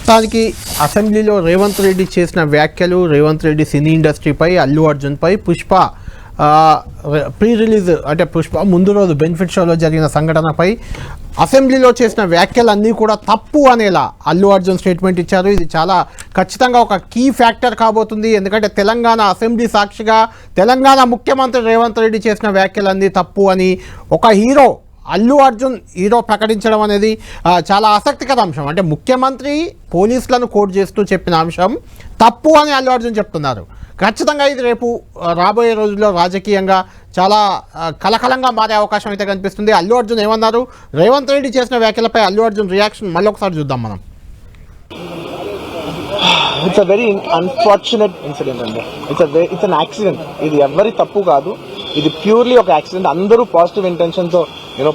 మొత్తానికి అసెంబ్లీలో రేవంత్ రెడ్డి చేసిన వ్యాఖ్యలు, రేవంత్ రెడ్డి సినీ ఇండస్ట్రీపై, అల్లు అర్జున్పై, పుష్ప ప్రీ రిలీజ్ అంటే పుష్ప ముందు రోజు బెనిఫిట్ షోలో జరిగిన సంఘటనపై అసెంబ్లీలో చేసిన వ్యాఖ్యలన్నీ కూడా తప్పు అనేలా అల్లు అర్జున్ స్టేట్మెంట్ ఇచ్చారు. ఇది చాలా ఖచ్చితంగా ఒక కీ ఫ్యాక్టర్ కాబోతుంది. ఎందుకంటే తెలంగాణ అసెంబ్లీ సాక్షిగా తెలంగాణ ముఖ్యమంత్రి రేవంత్ రెడ్డి చేసిన వ్యాఖ్యలన్నీ తప్పు అని ఒక హీరో అల్లు అర్జున్ హీరో ప్రకటించడం అనేది చాలా ఆసక్తికర అంశం. అంటే ముఖ్యమంత్రి పోలీసులను కోట్ చేస్తూ చెప్పిన అంశం తప్పు అని అల్లు అర్జున్ చెప్తున్నారు. ఖచ్చితంగా ఇది రేపు రాబోయే రోజుల్లో రాజకీయంగా చాలా కలకలంగా మారే అవకాశం అయితే కనిపిస్తుంది. అల్లు అర్జున్ ఏమన్నారు, రేవంత్ రెడ్డి చేసిన వ్యాఖ్యలపై అల్లు అర్జున్ రియాక్షన్ మళ్ళీ ఒకసారి చూద్దాం మనం. It's a very unfortunate incident అండి. It's an accident. ఇది ఎవరి తప్పు కాదు, ఇది ప్యూర్లీ ఒక యాక్సిడెంట్. అందరూ పాజిటివ్ ఇంటెన్షన్ తో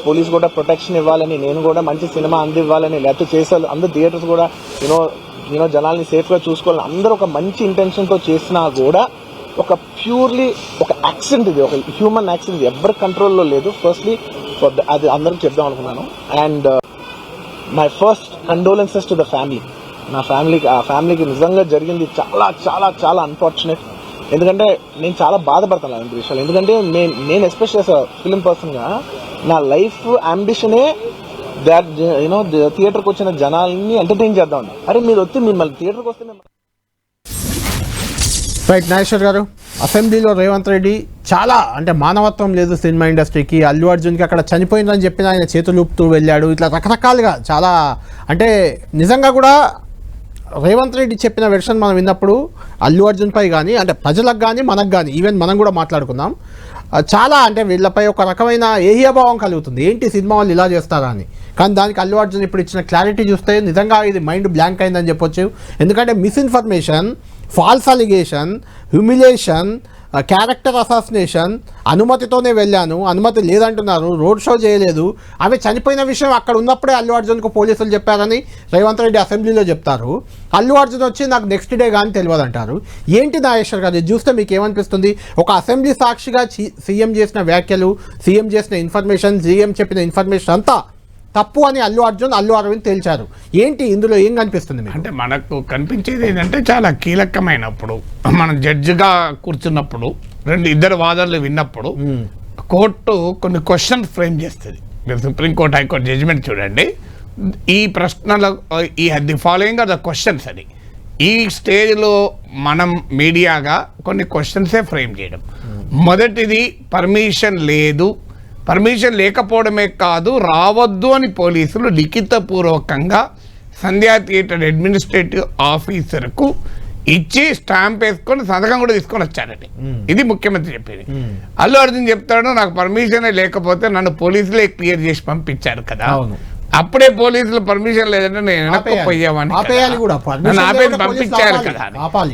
పోలీస్ కూడా ప్రొటెక్షన్ ఇవ్వాలని, నేను కూడా మంచి సినిమా అందివ్వాలని, లేకపోతే చేసారు అందరు థియేటర్స్ కూడా జనాల్ని సేఫ్ గా చూసుకోవాలని అందరూ ఒక మంచి ఇంటెన్షన్ తో చేసినా కూడా ఒక ప్యూర్లీ ఒక యాక్సిడెంట్, ఇది ఒక హ్యూమన్ యాక్సిడెంట్, ఎవరి కంట్రోల్లో లేదు. ఫస్ట్లీ అది అందరికి చెప్దాం అనుకున్నాను. And my first condolences to the family. నా ఫ్యామిలీకి నిజంగా జరిగింది చాలా చాలా చాలా అన్ఫార్చునేట్. ఎందుకంటే నేను చాలా బాధపడతాను అలాంటి విషయాలు. ఎందుకంటే నేను ఎస్పెషల్ ఫిలిం పర్సన్ గా నా లైఫ్ అంబిషనే దాట్ థియేటర్కి వచ్చిన జనాల్ని ఎంటర్టైన్ చేద్దాం. అరే మీరు వచ్చి మిమ్మల్ని థియేటర్కి వస్తే రైట్. నాగేశ్వర్ గారు, అసెంబ్లీలో రేవంత్ రెడ్డి చాలా అంటే మానవత్వం లేదు సినిమా ఇండస్ట్రీకి, అల్లు అర్జున్కి అక్కడ చనిపోయిందని చెప్పిన ఆయన చేతులూపుతూ వెళ్ళాడు, ఇట్లా రకరకాలుగా చాలా అంటే నిజంగా కూడా రేవంత్ రెడ్డి చెప్పిన వెర్షన్ మనం విన్నప్పుడు అల్లు అర్జున్పై కానీ అంటే ప్రజలకు కానీ మనకు కానీ ఈవెన్ మనం కూడా మాట్లాడుకుందాం, చాలా అంటే వీళ్ళపై ఒక రకమైన ఏహ్యభావం కలుగుతుంది. ఏంటి సినిమా వాళ్ళు ఇలా చేస్తారా అని. కానీ దానికి అల్లు అర్జున్ ఇప్పుడు ఇచ్చిన క్లారిటీ చూస్తే నిజంగా ఇది మైండ్ బ్లాంక్ అయిందని చెప్పొచ్చు. ఎందుకంటే misinformation, false allegation, humiliation, character assassination, అనుమతితోనే వెళ్ళాను, అనుమతి లేదంటున్నారు, రోడ్ షో చేయలేదు, అవి చనిపోయిన విషయం అక్కడ ఉన్నప్పుడే అల్లు అర్జున్కు పోలీసులు చెప్పారని రేవంత్ రెడ్డి అసెంబ్లీలో చెప్తారు. అల్లు అర్జున్ వచ్చి నాకు నెక్స్ట్ డే కానీ తెలియదు అంటారు. ఏంటి నాగేశ్వర్ గారు, ఇది చూస్తే మీకు ఏమనిపిస్తుంది? ఒక అసెంబ్లీ సాక్షిగా సీఎం చేసిన వ్యాఖ్యలు, సీఎం చేసిన ఇన్ఫర్మేషన్, సీఎం చెప్పిన ఇన్ఫర్మేషన్ అంతా తప్పు అని అల్లు అరవింద్ తేల్చారు. ఏంటి ఇందులో ఏం కనిపిస్తుంది అంటే మనకు కనిపించేది ఏంటంటే చాలా కీలకమైనప్పుడు మనం జడ్జిగా కూర్చున్నప్పుడు ఇద్దరు వాదనలు విన్నప్పుడు కోర్టు కొన్ని క్వశ్చన్స్ ఫ్రేమ్ చేస్తుంది. మీరు సుప్రీంకోర్టు హైకోర్టు జడ్జిమెంట్ చూడండి, ఈ ప్రశ్నల the following are the questions అని ఈ స్టేజ్లో మనం మీడియాగా కొన్ని క్వశ్చన్సే ఫ్రేమ్ చేయడం. మొదటిది పర్మిషన్ లేదు, పర్మిషన్ లేకపోవడమే కాదు రావద్దు అని పోలీసులు లిఖితపూర్వకంగా సంధ్యా థియేటర్ అడ్మినిస్ట్రేటివ్ ఆఫీసర్కు ఇచ్చి స్టాంప్ వేసుకొని సంతకం కూడా తీసుకొని వచ్చారండి. ఇది ముఖ్యమంత్రి చెప్పేది. అల్లు అర్జున్ చెప్తాడు నాకు పర్మిషన్ లేకపోతే నన్ను పోలీసులే క్లియర్ చేసి పంపించారు కదా, అప్పుడే పోలీసులు పర్మిషన్ లేదంటే నేను వెనక్కిపోయామని నన్ను ఆపేది పంపించారు కదా.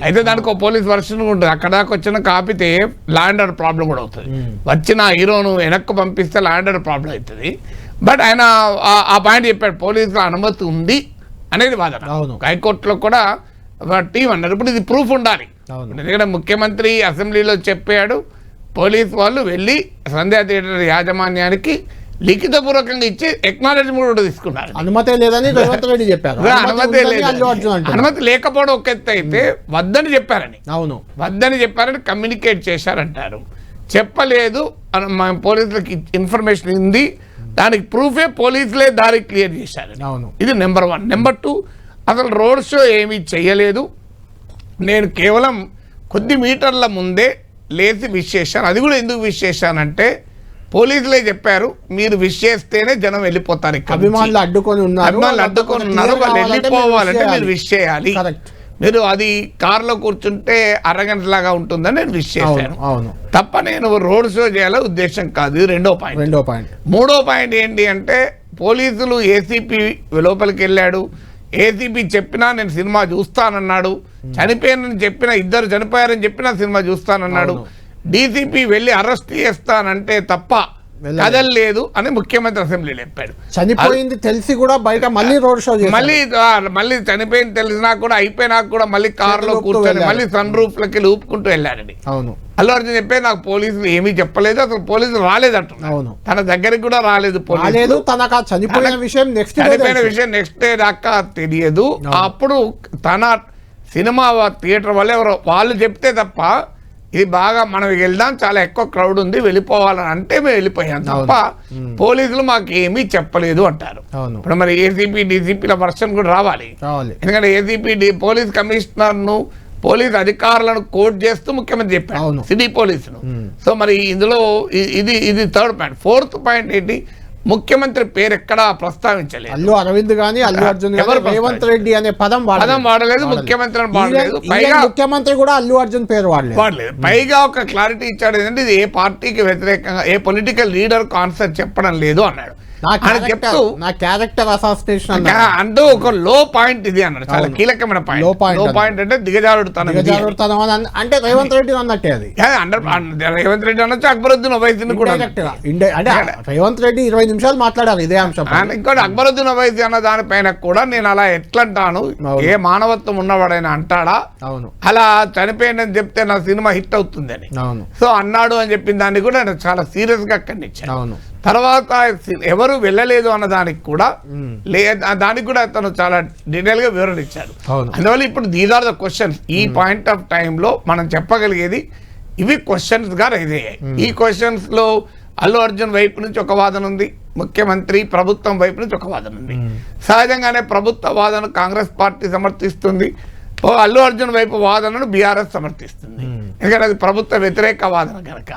అయితే దానికి ఒక పోలీస్ వర్షన్ ఉంటుంది. అక్కడ దాకా వచ్చిన ఆపితే ల్యాండ్ ఆర్డర్ ప్రాబ్లం కూడా అవుతుంది. వచ్చిన హీరోను వెనక్కి పంపిస్తే ల్యాండ్ ఆర్డర్ ప్రాబ్లం అవుతుంది. బట్ ఆయన ఆ పాయింట్ చెప్పాడు, పోలీసుల అనుమతి ఉంది అనేది వాదన. హైకోర్టులో కూడా టీం అన్నారు. ఇప్పుడు ఇది ప్రూఫ్ ఉండాలి. ఎందుకంటే ముఖ్యమంత్రి అసెంబ్లీలో చెప్పాడు, పోలీసు వాళ్ళు వెళ్ళి సంధ్యా థియేటర్ యాజమాన్యానికి లిఖితపూర్వకంగా ఇచ్చి ఎక్నాలెడ్జ్మెంట్ కూడా తీసుకున్నారు. అనుమతి లేదని రేవంత్ రెడ్డి చెప్పారు. అనుమతి లేకపోవడం ఒక ఎత్తు అయితే వద్దని చెప్పారని, వద్దని చెప్పారని కమ్యూనికేట్ చేశారంటారు. చెప్పలేదు పోలీసులకి ఇన్ఫర్మేషన్ ఉంది, దానికి ప్రూఫే పోలీసులే దారి క్లియర్ చేశారు. ఇది నెంబర్ 1. నెంబర్ 2, అసలు రోడ్ షో ఏమీ చేయలేదు, నేను కేవలం కొద్ది మీటర్ల ముందే లేచి విష్ చేశాను. అది కూడా ఎందుకు విష్ చేశానంటే పోలీసులే చెప్పారు మీరు విష్ చేస్తేనే జనం వెళ్ళిపోతారు, అభిమానులు అడ్డుకొని ఉన్నారు, వాళ్ళు వెళ్ళిపోవాలంటే మీరు విష్ చేయాలి. మీరు అది కారులో కూర్చుంటే అరగంట లాగా ఉంటుందని నేను విష్ చేశాను తప్ప నేను రోడ్ షో చేయాలనే ఉద్దేశం కాదు. ఇది రెండో పాయింట్. మూడో పాయింట్ ఏంటి అంటే పోలీసులు ఏసీపీ లోపలికి వెళ్ళాడు, ఏసీపీ చెప్పినా నేను సినిమా చూస్తానన్నాడు, చనిపోయానని చెప్పినా ఇద్దరు చనిపోయారని చెప్పినా సినిమా చూస్తానన్నాడు, డీసీపీ వెళ్ళి అరెస్ట్ చేస్తానంటే తప్ప కదలలేదు అని ముఖ్యమంత్రి అసెంబ్లీలో చెప్పాడు. చనిపోయింది తెలిసి కూడా బయట మళ్ళీ రోడ్ షో చేశారు. మళ్ళీ చనిపోయింది తెలిసినా కూడా అయిపోయినాక కూడా మళ్ళీ కారులో కూర్చొని మళ్ళీ సన్ రూఫ్ లకి ఊపుకుంటూ వెళ్ళారండి. అవును, అల్లు అర్జున్ చెప్పే నాకు పోలీసులు ఏమీ చెప్పలేదు, అసలు పోలీసులు రాలేదట. అవును, తన దగ్గరికి కూడా రాలేదు పోలీసులు. తనకు ఆ చనిపోయిన విషయం నెక్స్ట్ డే దాకా తెలియదు. అప్పుడు తన సినిమా థియేటర్ వల్ల ఎవరో వాళ్ళు చెప్తే తప్ప ఇది బాగా మనం వెళ్దాం, చాలా ఎక్కువ క్రౌడ్ ఉంది, వెళ్ళిపోవాలని అంటే మేము వెళ్ళిపోయాం తప్ప పోలీసులు మాకు ఏమీ చెప్పలేదు అంటారు. ఇప్పుడు మరి ఏసీపీ డీసీపీల వర్షన్ కూడా రావాలి. ఎందుకంటే ఏసీపీ పోలీస్ కమిషనర్ ను పోలీస్ అధికారులను కోట్ చేస్తూ ముఖ్యమంత్రి చెప్పారు సిటీ పోలీసును. సో మరి ఇందులో ఇది థర్డ్ పాయింట్. ఫోర్త్ పాయింట్ ఏంటి, ముఖ్యమంత్రి పేరు ఎక్కడా ప్రస్తావించలేదు. అల్లు అరవింద్ గానీ అల్లు అర్జున్ రేవంత్ రెడ్డి అనే పదం వాడలేదు, ముఖ్యమంత్రి వాడలేదు. పైగా ముఖ్యమంత్రి కూడా అల్లు అర్జున్ పేరు వాడలేదు. పైగా ఒక క్లారిటీ ఇచ్చాడు ఏంటంటే ఇది ఏ పార్టీకి వ్యతిరేకంగా ఏ పొలిటికల్ లీడర్ కాన్సెప్ట్ చెప్పడం లేదు అన్నాడు. అంటూ ఒక లో పాయింట్ ఇది అన్నాడు, చాలా కీలకమైన పాయింట్. లో పాయింట్ అంటే దిగజారుడుతనం అంటే రేవంత్ రెడ్డి అన్నట్టే అది. రేవంత్ రెడ్డి అనొచ్చు, అక్బరుద్దీన్ ఓవైసీని కూడా. అంటే రేవంత్ రెడ్డి 20 నిమిషాలు మాట్లాడారు ఇదే అంశం. ఇంకోటి అక్బరుద్దీన్ ఓవైసీ అన్న దానిపైన కూడా నేను అలా ఎట్లంటాను, ఏ మానవత్వం ఉన్నవాడైనా అంటాడా అలా చనిపోయిందని చెప్తే నా సినిమా హిట్ అవుతుందని. సో అన్నాడు అని చెప్పిన దాన్ని కూడా చాలా సీరియస్ గా ఖండించాను. తర్వాత ఎవరు వెళ్ళలేదు అన్న దానికి కూడా దానికి కూడా అతను చాలా డీటెయిల్ గా వివరణ ఇచ్చాడు. అందువల్ల ఇప్పుడు దీస్ ఆర్ ద క్వశ్చన్స్. ఈ పాయింట్ ఆఫ్ టైమ్ లో మనం చెప్పగలిగేది ఇవి క్వశ్చన్స్ గా రైజ్ అయ్యాయి. ఈ క్వశ్చన్స్ లో అల్లు అర్జున్ వైపు నుంచి ఒక వాదన ఉంది, ముఖ్యమంత్రి ప్రభుత్వం వైపు నుంచి ఒక వాదన ఉంది. సహజంగానే ప్రభుత్వ వాదన కాంగ్రెస్ పార్టీ సమర్థిస్తుంది, అల్లు అర్జున్ వైపు వాదనను బీఆర్ఎస్ సమర్థిస్తుంది. ఎందుకంటే అది ప్రభుత్వ వ్యతిరేక వాదన కనుక.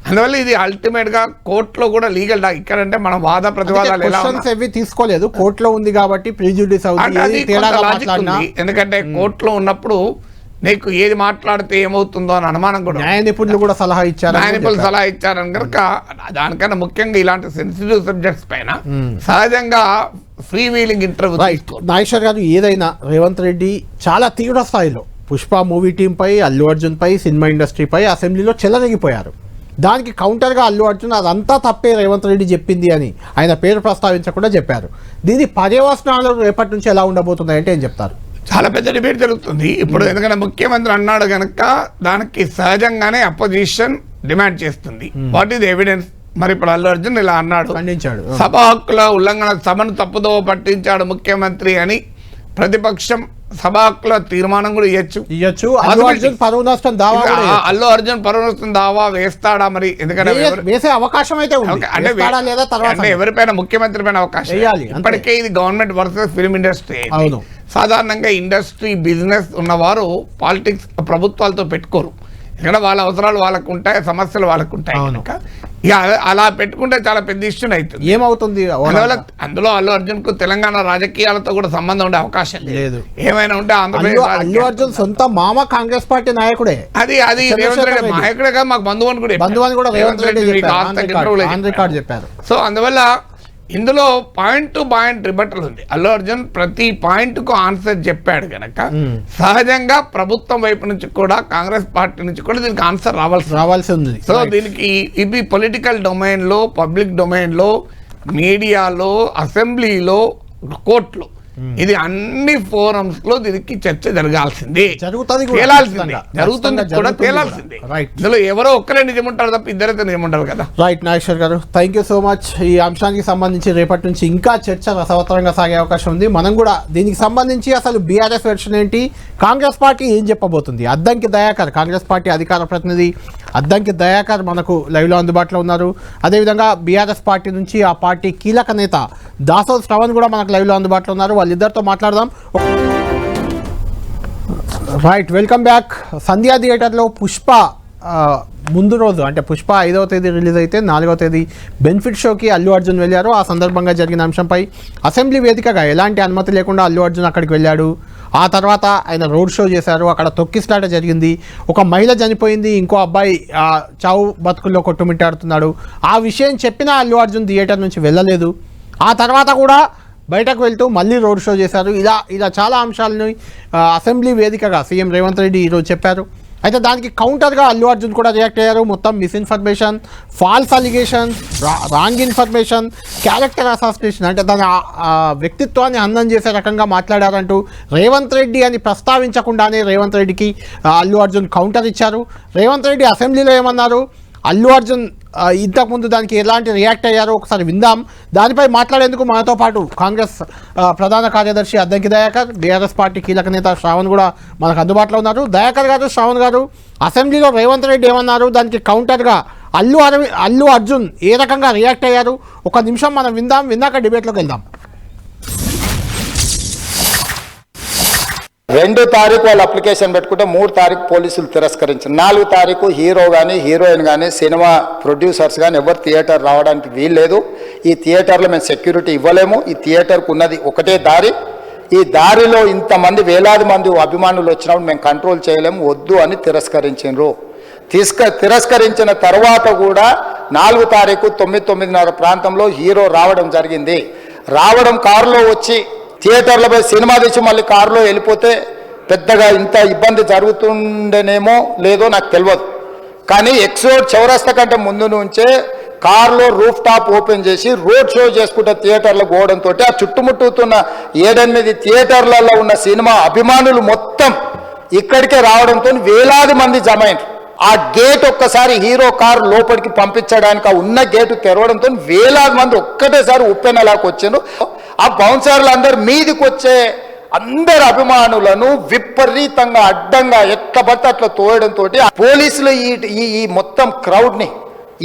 అందువల్ల ఇది అల్టిమేట్ గా కోర్టులో కూడా లీగల్ ఇక్కడంటే మనం వాద ప్రతివాదాలు తీసుకోలేదు, కోర్టులో ఉంది కాబట్టి ప్రిజుడిస్ అవుతుంది. ఎందుకంటే కోర్టులో ఉన్నప్పుడు నీకు ఏది మాట్లాడితే ఏమవుతుందో అని అనుమానం కూడా న్యాయ నిపుణులు కూడా సలహా ఇచ్చారు. న్యాయ నిపుణులు సలహా ఇచ్చారని కనుక దానికన్నా ముఖ్యంగా ఇలాంటి సెన్సిటివ్ సబ్జెక్ట్స్ పైన సహజంగా ఫ్రీ వీలింగ్ ఇంటర్వ్యూ. నాగేశ్వర్ గారు, ఏదైనా రేవంత్ రెడ్డి చాలా తీవ్ర స్థాయిలో పుష్ప మూవీ టీం పై, అల్లు అర్జున్ పై, సినిమా ఇండస్ట్రీపై అసెంబ్లీలో చెలరేగిపోయారు. దానికి కౌంటర్గా అల్లు అర్జున్ అదంతా తప్పే రేవంత్ రెడ్డి చెప్పింది అని ఆయన పేరు ప్రస్తావించకుండా చెప్పారు. దీని పర్యవసనాలు రేపటి నుంచి ఎలా ఉండబోతున్నాయంటే ఏం చెప్తారు? చాలా పెద్ద డిబేట్ జరుగుతుంది ఇప్పుడు. ఎందుకంటే ముఖ్యమంత్రి అన్నాడు కనుక దానికి సహజంగానే అపోజిషన్ డిమాండ్ చేస్తుంది. What is evidence? మరి ఇప్పుడు అల్లు అర్జున్ ఇలా అన్నాడు, సభ హక్కుల ఉల్లంఘన, సభను తప్పుదో పట్టించాడు ముఖ్యమంత్రి అని ప్రతిపక్షం సభ హక్కుల తీర్మానం కూడా ఇయ్యొచ్చు. అల్లు అర్జున్ పరువు నష్టం దావా వేస్తాడా మరి? ఎందుకంటే వేసే అవకాశం అయితే అంటే ఎవరిపైన, ముఖ్యమంత్రి పైన అవకాశం. ఇప్పటికే ఇది గవర్నమెంట్ వర్సెస్ ఫిల్మ్ ఇండస్ట్రీ. సాధారణంగా ఇండస్ట్రీ బిజినెస్ ఉన్నవారు పాలిటిక్స్ ప్రభుత్వాలతో పెట్టుకోరు, ఎందుకంటే వాళ్ళ అవసరాలు వాళ్ళకు ఉంటాయి, సమస్యలు వాళ్ళకు ఉంటాయి కనుక ఇక అలా పెట్టుకుంటే చాలా పెద్ద ఇష్యూ అవుతుంది. ఏమవుతుంది అందులో అల్లు అర్జున్ కు తెలంగాణ రాజకీయాలతో కూడా సంబంధం ఉండే అవకాశం లేదు. ఏమైనా ఉంటే ఆంధ్రప్రదేశ్ అల్లు అర్జున్ సొంత మామ కాంగ్రెస్ పార్టీ నాయకుడే. అది రేవంత్ రెడ్డి నాయకుడే కాదు, మాకు బంధువు అని కూడా రేవంత్ రెడ్డి చెప్పారు. సో అందువల్ల ఇందులో పాయింట్ టు పాయింట్ రిబట్టల్ ఉంది. అల్లు అర్జున్ ప్రతి పాయింట్ కు ఆన్సర్ చెప్పాడు కనుక సహజంగా ప్రభుత్వం వైపు నుంచి కూడా, కాంగ్రెస్ పార్టీ నుంచి కూడా దీనికి ఆన్సర్ రావాల్సి ఉంది. సో దీనికి ఇది పొలిటికల్ డొమైన్ లో, పబ్లిక్ డొమైన్ లో, మీడియాలో, అసెంబ్లీలో, కోర్టులో, ఇది అన్ని ఫోరమ్స్ లో దీనికి చర్చ జరగాల్సిందే, జరుగుతుంది కూడా, తేలాల్సిందే. ఇందులో ఎవరో ఒక్కరే నిజముంటారు తప్ప ఇద్దరైతే నిజముంటారు కదా. రైట్ నాగేశ్వర్ గారు, థ్యాంక్ యూ సో మచ్. ఈ అంశానికి సంబంధించి రేపటి నుంచి ఇంకా చర్చ రసవత్తరంగా సాగే అవకాశం ఉంది. మనం కూడా దీనికి సంబంధించి అసలు బీఆర్ఎస్ వెర్షన్ ఏంటి, కాంగ్రెస్ పార్టీ ఏం చెప్పబోతుంది, అద్దంకి దయాకర్ కాంగ్రెస్ పార్టీ అధికార ప్రతినిధి అద్దంకి దయాకర్ మనకు లైవ్లో అందుబాటులో ఉన్నారు. అదేవిధంగా బీఆర్ఎస్ పార్టీ నుంచి ఆ పార్టీ కీలక నేత దాసోల్ శ్రవణ్ కూడా మనకు లైవ్లో అందుబాటులో ఉన్నారు. వాళ్ళిద్దరితో మాట్లాడదాం. Right, welcome back. సంధ్యా థియేటర్లో పుష్ప ముందు రోజు అంటే పుష్ప 5వ తేదీ రిలీజ్ అయితే 4వ తేదీ బెనిఫిట్ షోకి అల్లు అర్జున్ వెళ్ళారు. ఆ సందర్భంగా జరిగిన అంశంపై అసెంబ్లీ వేదికగా ఎలాంటి అనుమతి లేకుండా అల్లు అర్జున్ అక్కడికి వెళ్ళాడు. ఆ తర్వాత ఆయన రోడ్ షో చేశారు. అక్కడ తొక్కిసలాట జరిగింది. ఒక మహిళ చనిపోయింది, ఇంకో అబ్బాయి చావు బతుకుల్లో కొట్టుమిట్టాడుతున్నాడు. ఆ విషయం చెప్పినా అల్లు అర్జున్ థియేటర్ నుంచి వెళ్ళలేదు. ఆ తర్వాత కూడా బయటకు వెళ్తూ మళ్ళీ రోడ్ షో చేశారు. ఇలా చాలా అంశాలను అసెంబ్లీ వేదికగా సీఎం రేవంత్ రెడ్డి ఈరోజు చెప్పారు. అయితే దానికి కౌంటర్గా అల్లు అర్జున్ కూడా రియాక్ట్ అయ్యారు. మొత్తం misinformation, false allegations, wrong information, character assassination, అంటే తన వ్యక్తిత్వాన్ని హననం చేసే రకంగా మాట్లాడారంటూ రేవంత్ రెడ్డి అని ప్రస్తావించకుండానే రేవంత్ రెడ్డికి అల్లు అర్జున్ కౌంటర్ ఇచ్చారు. రేవంత్ రెడ్డి అసెంబ్లీలో ఏమన్నారు, అల్లు అర్జున్ ఇంతకుముందు దానికి ఎలాంటి రియాక్ట్ అయ్యారో ఒకసారి విందాం. దానిపై మాట్లాడేందుకు మనతో పాటు కాంగ్రెస్ ప్రధాన కార్యదర్శి అద్దంకి దయాకర్, బీఆర్ఎస్ పార్టీ కీలక నేత శ్రావణ్ కూడా మనకు అందుబాటులో ఉన్నారు. దయాకర్ గారు, శ్రావణ్ గారు, అసెంబ్లీలో రేవంత్ రెడ్డి ఏమన్నారు, దానికి కౌంటర్గా అల్లు అర్జున్ ఏ రకంగా రియాక్ట్ అయ్యారు, ఒక నిమిషం మనం విందాం, విన్నాక డిబేట్లోకి వెళ్దాం. 2 తారీఖు వాళ్ళు అప్లికేషన్ పెట్టుకుంటే 3 తారీఖు పోలీసులు తిరస్కరించారు. 4 తారీఖు హీరో కానీ హీరోయిన్ కానీ సినిమా ప్రొడ్యూసర్స్ కానీ ఎవరు థియేటర్ రావడానికి వీల్లేదు. ఈ థియేటర్లో మేము సెక్యూరిటీ ఇవ్వలేము. ఈ థియేటర్కు ఉన్నది ఒకటే దారి. ఈ దారిలో ఇంతమంది వేలాది మంది అభిమానులు వచ్చినప్పుడు మేము కంట్రోల్ చేయలేము, వద్దు అని తిరస్కరించారు. తిరస్కరించిన తర్వాత కూడా 4 తారీఖు 9:30 ప్రాంతంలో హీరో రావడం జరిగింది. రావడం కారులో వచ్చి థియేటర్లో పోయి సినిమా తీసి మళ్ళీ కారులో వెళ్ళిపోతే పెద్దగా ఇంత ఇబ్బంది జరుగుతుండేనేమో లేదో నాకు తెలియదు. కానీ ఎక్స్రోడ్ చౌరస్తా కంటే ముందు నుంచే కారులో రూఫ్ టాప్ ఓపెన్ చేసి రోడ్ షో చేసుకుంటే థియేటర్లో పోవడంతో ఆ చుట్టుముట్టుతున్న 7-8 థియేటర్లలో ఉన్న సినిమా అభిమానులు మొత్తం ఇక్కడికే రావడంతో వేలాది మంది జమ అయినారు. ఆ గేట్ ఒక్కసారి హీరో కారు లోపలికి పంపించడానికి ఆ ఉన్న గేటు తెరవడంతో వేలాది మంది ఒక్కటేసారి ఉప్పెనలాగా వచ్చారు. ఆ బౌన్సర్లు అందరు మీదికి వచ్చే అందరు అభిమానులను విపరీతంగా అడ్డంగా ఎట్లా పడితే అట్లా తోయడంతో పోలీసులు ఈ మొత్తం క్రౌడ్ని,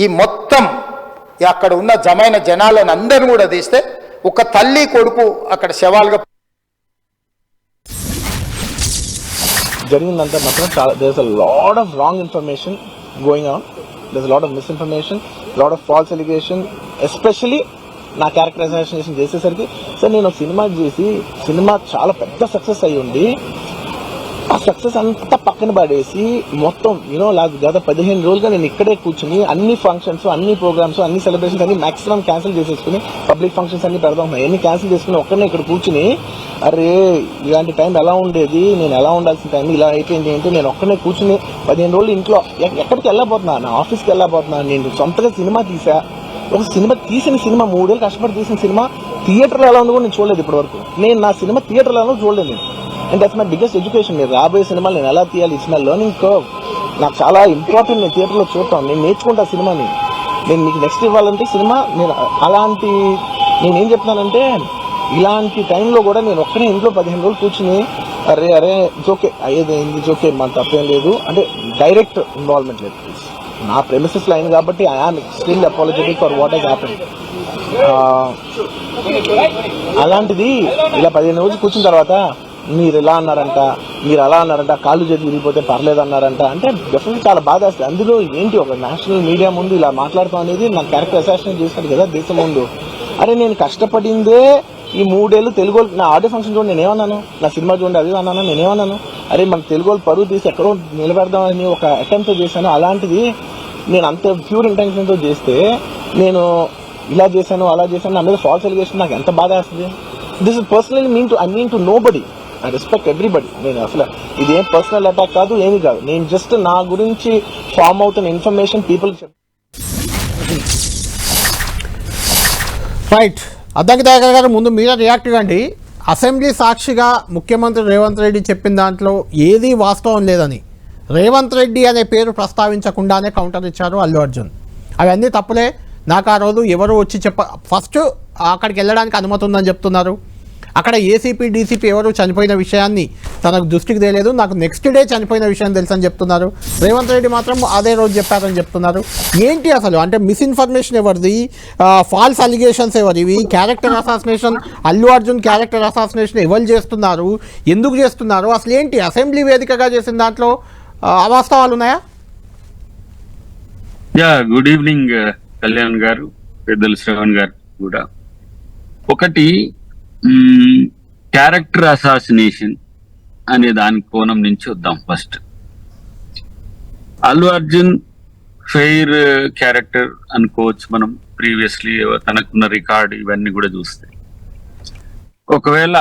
ఈ మొత్తం అక్కడ ఉన్న జమైన జనాలను అందరిని కూడా తీస్తే ఒక తల్లి కొడుకు అక్కడ శవాలుగా జరిగిందంతా మాత్రం చాలా there's a lot of wrong information going on, there's a lot of misinformation, lot of false allegation, especially నా క్యారెక్టర్ అసాసినేషన్ చేసేసరికి సార్ నేను సినిమా చేసి సినిమా చాలా పెద్ద సక్సెస్ అయ్యి ఉండి ఆ సక్సెస్ అంతా పక్కన పడేసి మొత్తం గత 15 రోజులుగా నేను ఇక్కడే కూర్చుని అన్ని ఫంక్షన్స్, అన్ని ప్రోగ్రామ్స్, అన్ని సెలబ్రేషన్స్ అన్ని మాక్సిమం క్యాన్సిల్ చేసేసుకుని పబ్లిక్ ఫంక్షన్స్ అన్ని పెడదాం ఎన్ని క్యాన్సిల్ చేసుకుని ఒక్కనే ఇక్కడ కూర్చుని అరే ఇలాంటి టైం ఎలా ఉండేది, నేను ఎలా ఉండాల్సిన టైం ఇలా అయిపోయింది ఏంటి, నేను ఒక్కనే కూర్చుని 15 రోజులు ఇంట్లో ఎక్కడికి వెళ్ళబోతున్నా, నా ఆఫీస్కి వెళ్ళబోతున్నా, నేను సొంతగా సినిమా తీసా. ఒక సినిమా 3 ఏళ్ళు కష్టపడి తీసిన సినిమా థియేటర్లో ఎలా ఉందో కూడా నేను చూడలేదు ఇప్పటి వరకు. నేను నా సినిమా థియేటర్లో ఎలా చూడలేదు నేను. And that's my biggest education. నేను రాబోయే సినిమాలు నేను ఎలా తీయాలి, ఇచ్చిన లెర్నింగ్ కర్వ్ నాకు చాలా ఇంపార్టెంట్. నేను థియేటర్లో చూడటం, నేను నేర్చుకుంటా సినిమాని. నేను మీకు నెక్స్ట్ ఇవ్వాలంటే సినిమా నేను అలాంటి నేనేం చెప్తున్నానంటే ఇలాంటి టైంలో కూడా నేను ఒక్కనే ఇంట్లో 15 రోజులు కూర్చుని అరే జోకే అయ్యేది జోకే మన తప్పేం లేదు అంటే డైరెక్ట్ ఇన్వాల్వ్మెంట్ లేదు. నా ప్రెమిసెస్ లైన్ కాబట్టి I am extremely apologetic for what he's happened. అలాంటిది ఇలా 15 రోజులు కూర్చున్న తర్వాత మీరు ఇలా అన్నారంట, మీరు అలా అన్నారంట, కాళ్ళు చేతి విరిగిపోతే పర్లేదు అన్నారంట అంటే డెఫినెట్లీ చాలా బాధ వేస్తుంది. అందులో ఏంటి ఒక నేషనల్ మీడియా ముందు ఇలా మాట్లాడతాం అనేది నాకు క్యారెక్టర్ అసాసినేట్ చేసినట్టు కదా దేశం ముందు. అరే నేను కష్టపడిందే ఈ 3 ఏళ్ళు తెలుగు నా ఆడియో ఫంక్షన్ చూడండి నేనేమన్నాను, నా సినిమా చూడండి అది అన్నాను, నేనేమన్నాను అరే మన తెలుగు వాళ్ళు పరువు తీసి ఎక్కడో నిలబెడదామని ఒక అటెంప్ట్ చేశాను. అలాంటిది నేను అంత ప్యూర్ ఇంటెన్షన్తో చేస్తే నేను ఇలా చేశాను అలా చేశాను నా మీద ఫాల్స్ ఎలిగేషన్ నాకు ఎంత బాధ వేస్తుంది. This is personally I mean to nobody, I respect everybody. నేను అసలు ఇదేం పర్సనల్ అటాక్ కాదు, ఏమీ కాదు. నేను జస్ట్ నా గురించి ఫామ్ అవుతున్న information people. Right, Addanki Dayakar గారు ముందు మీరే రియాక్ట్ కండి. అసెంబ్లీ సాక్షిగా ముఖ్యమంత్రి రేవంత్ రెడ్డి చెప్పిన దాంట్లో ఏదీ వాస్తవం లేదని రేవంత్ రెడ్డి అనే పేరు ప్రస్తావించకుండానే కౌంటర్ ఇచ్చారు అల్లు అర్జున్. అవన్నీ తప్పులే, నాకు ఆ రోజు ఎవరు వచ్చి ఫస్ట్ అక్కడికి వెళ్ళడానికి అనుమతి ఉందని చెప్తున్నారు. అక్కడ ఏసీపీ డీసీపీ ఎవరు చనిపోయిన విషయాన్ని తనకు దృష్టికి తెలియదు, నాకు నెక్స్ట్ డే చనిపోయిన విషయం తెలుసని చెప్తున్నారు. రేవంత్ రెడ్డి మాత్రం అదే రోజు చెప్పారని చెప్తున్నారు. ఏంటి అసలు అంటే మిస్ఇన్ఫర్మేషన్ ఎవరిది, ఫాల్స్ అలిగేషన్స్ ఎవరివి, character assassination, Allu Arjun character assassination ఎవరు చేస్తున్నారు, ఎందుకు చేస్తున్నారు, అసలు ఏంటి అసెంబ్లీ వేదికగా చేసిన దాంట్లో అవాస్తవాలు ఉన్నాయా? గుడ్ ఈవినింగ్ కళ్యాణ్ గారు, పెద్దలు శ్రవణ్ గారు కూడా. ఒకటి క్యారెక్టర్ అసాసినేషన్ అనే దాని కోణం నుంచి వద్దాం. First Allu Arjun fair character అనుకోవచ్చు మనం, ప్రీవియస్లీ తనకున్న రికార్డ్ ఇవన్నీ కూడా చూస్తే. ఒకవేళ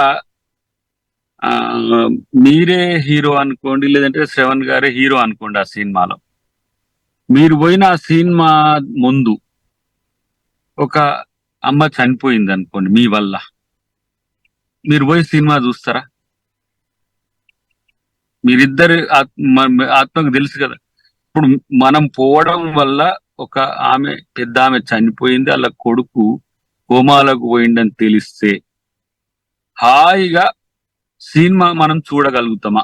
మీరే హీరో అనుకోండి, లేదంటే శ్రవణ్ గారే హీరో అనుకోండి ఆ సినిమాలో. మీరు పోయిన ఆ సినిమా ముందు ఒక అమ్మ చనిపోయింది అనుకోండి మీ వల్ల, మీరు పోయి సినిమా చూస్తారా? మీరిద్దరు ఆత్మకు తెలుసు కదా. ఇప్పుడు మనం పోవడం వల్ల ఒక పెద్ద ఆమె చనిపోయింది, అలా కొడుకు కోమాలకు పోయిందని తెలిస్తే హాయిగా సినిమా మనం చూడగలుగుతామా?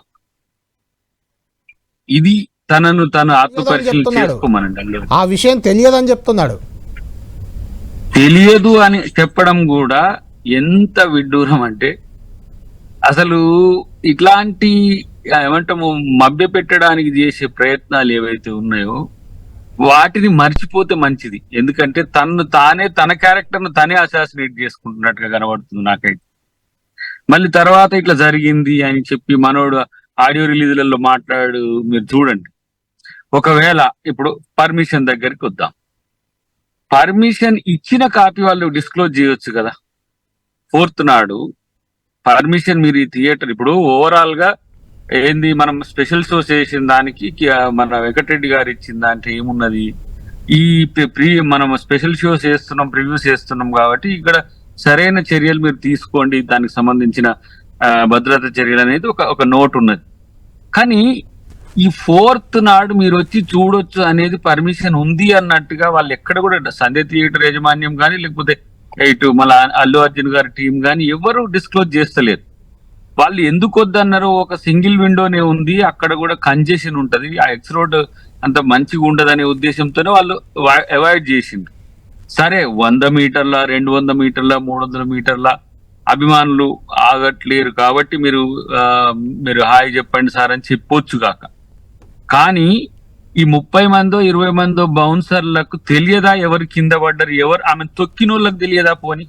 ఇది తనను తను ఆత్మపరిశీలన చేసుకోమనండి. అందులో ఆ విషయం తెలియదని చెప్తున్నాడు. తెలియదు అని చెప్పడం కూడా ఎంత విడ్డూరం అంటే, అసలు ఇట్లాంటి ఏమంటాము మభ్య పెట్టడానికి చేసే ప్రయత్నాలు ఏవైతే ఉన్నాయో వాటిని మర్చిపోతే మంచిది. ఎందుకంటే తన క్యారెక్టర్ను తనే అసాసినేట్ చేసుకుంటున్నట్టుగా కనబడుతుంది నాకైతే. మళ్ళీ తర్వాత ఇట్లా జరిగింది అని చెప్పి మనోడు ఆడియో రిలీజులలో మాట్లాడు. మీరు చూడండి, ఒకవేళ ఇప్పుడు పర్మిషన్ దగ్గరికి వద్దాం. పర్మిషన్ ఇచ్చిన కాపీ వాళ్ళు డిస్క్లోజ్ చేయొచ్చు కదా. 4th నాడు పర్మిషన్ మీరు ఈ థియేటర్ ఇప్పుడు ఓవరాల్ గా ఏంది, మనం స్పెషల్ షోస్ చేసిన దానికి మన వెంకటరెడ్డి గారు ఇచ్చిన దాంట్లో ఏమున్నది, ఈ మనం స్పెషల్ షోస్ చేస్తున్నాం, ప్రివ్యూస్ చేస్తున్నాం కాబట్టి ఇక్కడ సరైన చర్యలు మీరు తీసుకోండి, దానికి సంబంధించిన భద్రతా చర్యలు అనేది ఒక నోట్ ఉన్నది. కానీ ఈ 4th నాడు మీరు వచ్చి చూడొచ్చు అనేది పర్మిషన్ ఉంది అన్నట్టుగా వాళ్ళు ఎక్కడ కూడా సంధ్య థియేటర్ యాజమాన్యం కానీ లేకపోతే ఇటు మళ్ళీ అల్లు అర్జున్ గారి టీం కానీ ఎవరు డిస్క్లోజ్ చేస్తలేరు. వాళ్ళు ఎందుకు వద్దన్నారో, ఒక సింగిల్ విండోనే ఉంది, అక్కడ కూడా కంజెషన్ ఉంటది, ఆ ఎక్స్ రోడ్ అంత మంచిగా ఉండదనే ఉద్దేశంతోనే వాళ్ళు అవాయిడ్ చేసిండ్రు. సరే 100 మీటర్ల 200 మీటర్ల 300 మీటర్ల అభిమానులు ఆగట్లేరు కాబట్టి మీరు హాయ్ చెప్పండి సార్ అని చెప్పొచ్చు కాక, కానీ ఈ 30 మందో 20 మందో బౌన్సర్లకు తెలియదా ఎవరు కింద పడ్డారు, ఎవరు ఆమె తొక్కిన వాళ్ళకి తెలియదా? పోని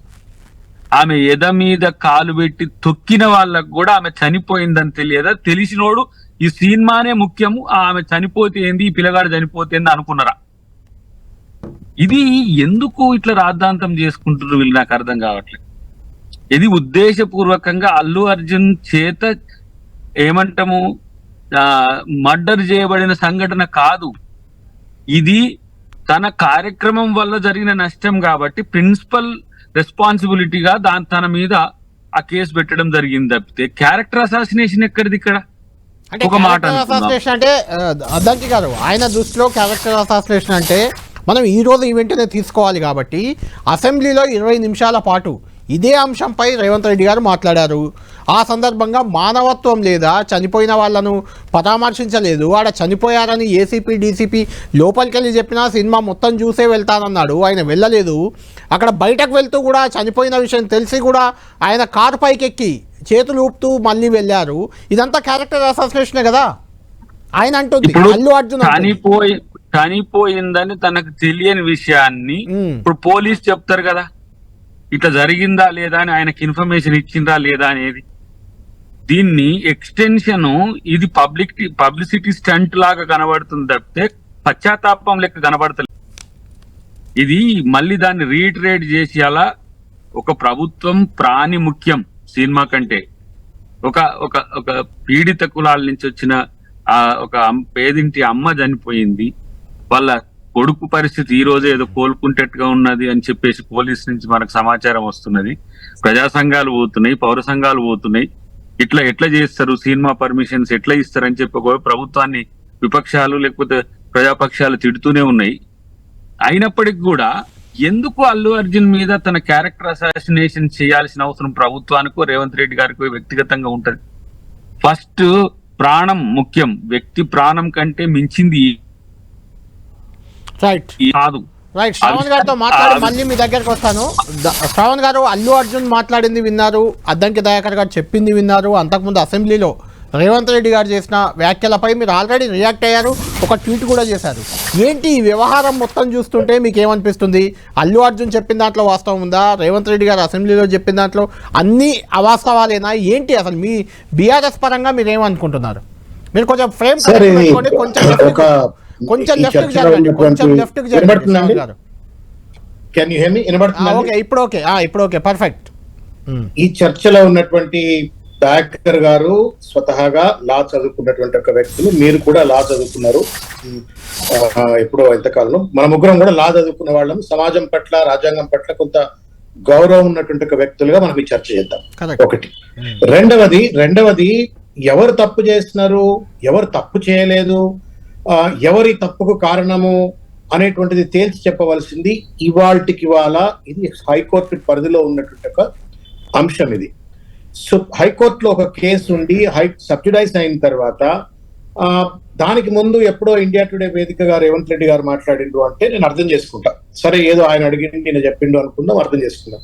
ఆమె ఎద మీద కాలు పెట్టి తొక్కిన వాళ్ళకు కూడా ఆమె చనిపోయిందని తెలియదా? తెలిసినోడు ఈ సినిమానే ముఖ్యము, ఆమె చనిపోతే ఏంది, ఈ పిల్లగాడు చనిపోతే ఏంది అనుకున్నారా? ఇది ఎందుకు ఇట్లా రాద్ధాంతం చేసుకుంటున్నారు వీళ్ళు, నాకు అర్థం కావట్లేదు. ఇది ఉద్దేశపూర్వకంగా అల్లు అర్జున్ చేత ఏమంటాము మర్డర్ చేయబడిన సంఘటన కాదు, ఇది తన కార్యక్రమం వల్ల జరిగిన నష్టం కాబట్టి ప్రిన్సిపల్ రెస్పాన్సిబిలిటీగా తన మీద ఆ కేసు పెట్టడం జరిగింది తప్పితే క్యారెక్టర్ అసాసినేషన్ ఎక్కడిది ఇక్కడ? అంటే ఒక మాట అసాసినేషన్ అంటే అద్దంకి గారు, ఆయన దృష్టిలో క్యారెక్టర్ అసాసినేషన్ అంటే మనం ఈ రోజు ఈవెంట్నే తీసుకోవాలి కాబట్టి అసెంబ్లీలో 20 నిమిషాల పాటు ఇదే అంశంపై రేవంత్ రెడ్డి గారు మాట్లాడారు. ఆ సందర్భంగా మానవత్వం లేదా, చనిపోయిన వాళ్ళను పరామర్శించలేదు, ఆడ చనిపోయారని ఏసీపీ డీసీపీ లోపలికి వెళ్ళి చెప్పినా సినిమా మొత్తం చూసే వెళ్తానన్నాడు, ఆయన వెళ్ళలేదు. అక్కడ బయటకు వెళ్తూ కూడా చనిపోయిన విషయం తెలిసి కూడా ఆయన కారు పైకి ఎక్కి చేతులు ఊపుతూ మళ్ళీ వెళ్ళారు. ఇదంతా క్యారెక్టర్ అసాసినేషనే కదా ఆయన అంటుంది. అల్లు అర్జున్ చనిపోయిందని తనకు తెలియని విషయాన్ని ఇప్పుడు పోలీస్ చెప్తారు కదా, ఇట్లా జరిగిందా లేదా అని ఆయనకి ఇన్ఫర్మేషన్ ఇచ్చిందా లేదా అనేది. దీన్ని ఎక్స్టెన్షన్, ఇది పబ్లిసిటీ స్టంట్ లాగా కనబడుతుంది తప్పితే పశ్చాత్తాపం లెక్క కనబడతలేదు. ఇది మళ్ళీ దాన్ని రీట్రేట్ చేసి అలా ఒక ప్రభుత్వం ప్రాణి ముఖ్యం సినిమా కంటే, ఒక పీడిత కులాల నుంచి వచ్చిన ఒక పేదింటి అమ్మ చనిపోయింది, వాళ్ళ కొడుకు పరిస్థితి ఈ రోజు ఏదో కోలుకుంటట్టుగా ఉన్నది అని చెప్పేసి పోలీస్ నుంచి మనకు సమాచారం వస్తున్నది. ప్రజా సంఘాలు పోతున్నాయి, పౌర సంఘాలు పోతున్నాయి. ఎట్లా చేస్తారు, సినిమా పర్మిషన్స్ ఎట్లా ఇస్తారని చెప్పి ప్రభుత్వాన్ని విపక్షాలు లేకపోతే ప్రజాపక్షాలు తిడుతూనే ఉన్నాయి. అయినప్పటికీ కూడా ఎందుకు అల్లు అర్జున్ మీద తన క్యారెక్టర్ అసాసినేషన్ చేయాల్సిన అవసరం ప్రభుత్వానికో రేవంత్ రెడ్డి గారికో వ్యక్తిగతంగా ఉంటది? ఫస్ట్ ప్రాణం ముఖ్యం, వ్యక్తి ప్రాణం కంటే మించింది కాదు. రైట్, శ్రావణ్ గారితో మాట్లాడి మళ్ళీ మీ దగ్గరకు వస్తాను. శ్రావణ్ గారు, అల్లు అర్జున్ మాట్లాడింది విన్నారు, అద్దంకి దయాకర్ గారు చెప్పింది విన్నారు. అంతకుముందు అసెంబ్లీలో రేవంత్ రెడ్డి గారు చేసిన వ్యాఖ్యలపై మీరు ఆల్రెడీ రియాక్ట్ అయ్యారు, ఒక ట్వీట్ కూడా చేశారు. ఏంటి ఈ వ్యవహారం మొత్తం చూస్తుంటే మీకు ఏమనిపిస్తుంది? అల్లు అర్జున్ చెప్పిన దాంట్లో వాస్తవం ఉందా? రేవంత్ రెడ్డి గారు అసెంబ్లీలో చెప్పిన దాంట్లో అన్ని అవాస్తవాలేనా? ఏంటి అసలు మీ బీఆర్ఎస్ పరంగా మీరు ఏమనుకుంటున్నారు? మీరు కొంచెం ఫ్రేమ్ పెట్టుకోండి, కొంచెం లెఫ్ట్ జరగండి, కొంచెం లెఫ్ట్ జరగండి గారు. కెన్ యు హియర్ మీ? వినబడుతుందా? ఓకే, ఇప్పుడు ఓకే, ఇప్పుడు ఓకే, పర్ఫెక్ట్. ఈ చర్చలో ఉన్నటువంటి దయాకర్ గారు స్వతహాగా లా చదువుకున్నటువంటి ఒక వ్యక్తులు, మీరు కూడా లా చదువుకున్నారు ఎప్పుడో ఇంతకాలంలో. మన ముగ్గురం కూడా లా చదువుకున్న వాళ్ళం. సమాజం పట్ల, రాజ్యాంగం పట్ల కొంత గౌరవం ఉన్నటువంటి ఒక వ్యక్తులుగా మనం ఈ చర్చ చేద్దాం. ఒకటి. రెండవది ఎవరు తప్పు చేస్తున్నారు, ఎవరు తప్పు చేయలేదు, ఎవరి తప్పుకు కారణము అనేటువంటిది తేల్చి చెప్పవలసింది ఇవాళ ఇది హైకోర్టు పరిధిలో ఉన్నటువంటి ఒక అంశం. ఇది హైకోర్టులో ఒక కేసు ఉండి సబ్సిడైజ్ అయిన తర్వాత దానికి ముందు ఎప్పుడో ఇండియా టుడే వేదికగా రేవంత్ రెడ్డి గారు మాట్లాడిండ్రు అంటే నేను అర్థం చేసుకుంటా, సరే ఏదో ఆయన అడిగింది నేను చెప్పిండు అనుకుందాం, అర్థం చేసుకుందాం.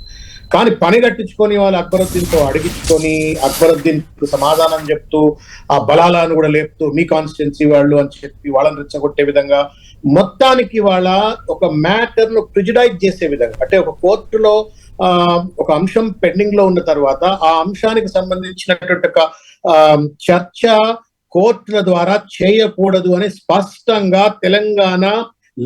కానీ పని కట్టించుకొని వాళ్ళు అక్బరుద్దీన్తో అడిగించుకొని అక్బరుద్దీన్ సమాధానం చెప్తూ ఆ బలాలను కూడా లేపుతూ మీ కాన్స్టిట్యున్సీ వాళ్ళు అని చెప్పి వాళ్ళని రెచ్చగొట్టే విధంగా మొత్తానికి వాళ్ళ ఒక మ్యాటర్ ను ప్రిజుడైజ్ చేసే విధంగా, అంటే ఒక కోర్టులో ఒక అంశం పెండింగ్ లో ఉన్న తర్వాత ఆ అంశానికి సంబంధించినటువంటి ఒక చర్చ కోర్టుల ద్వారా చేయకూడదు అని స్పష్టంగా తెలంగాణ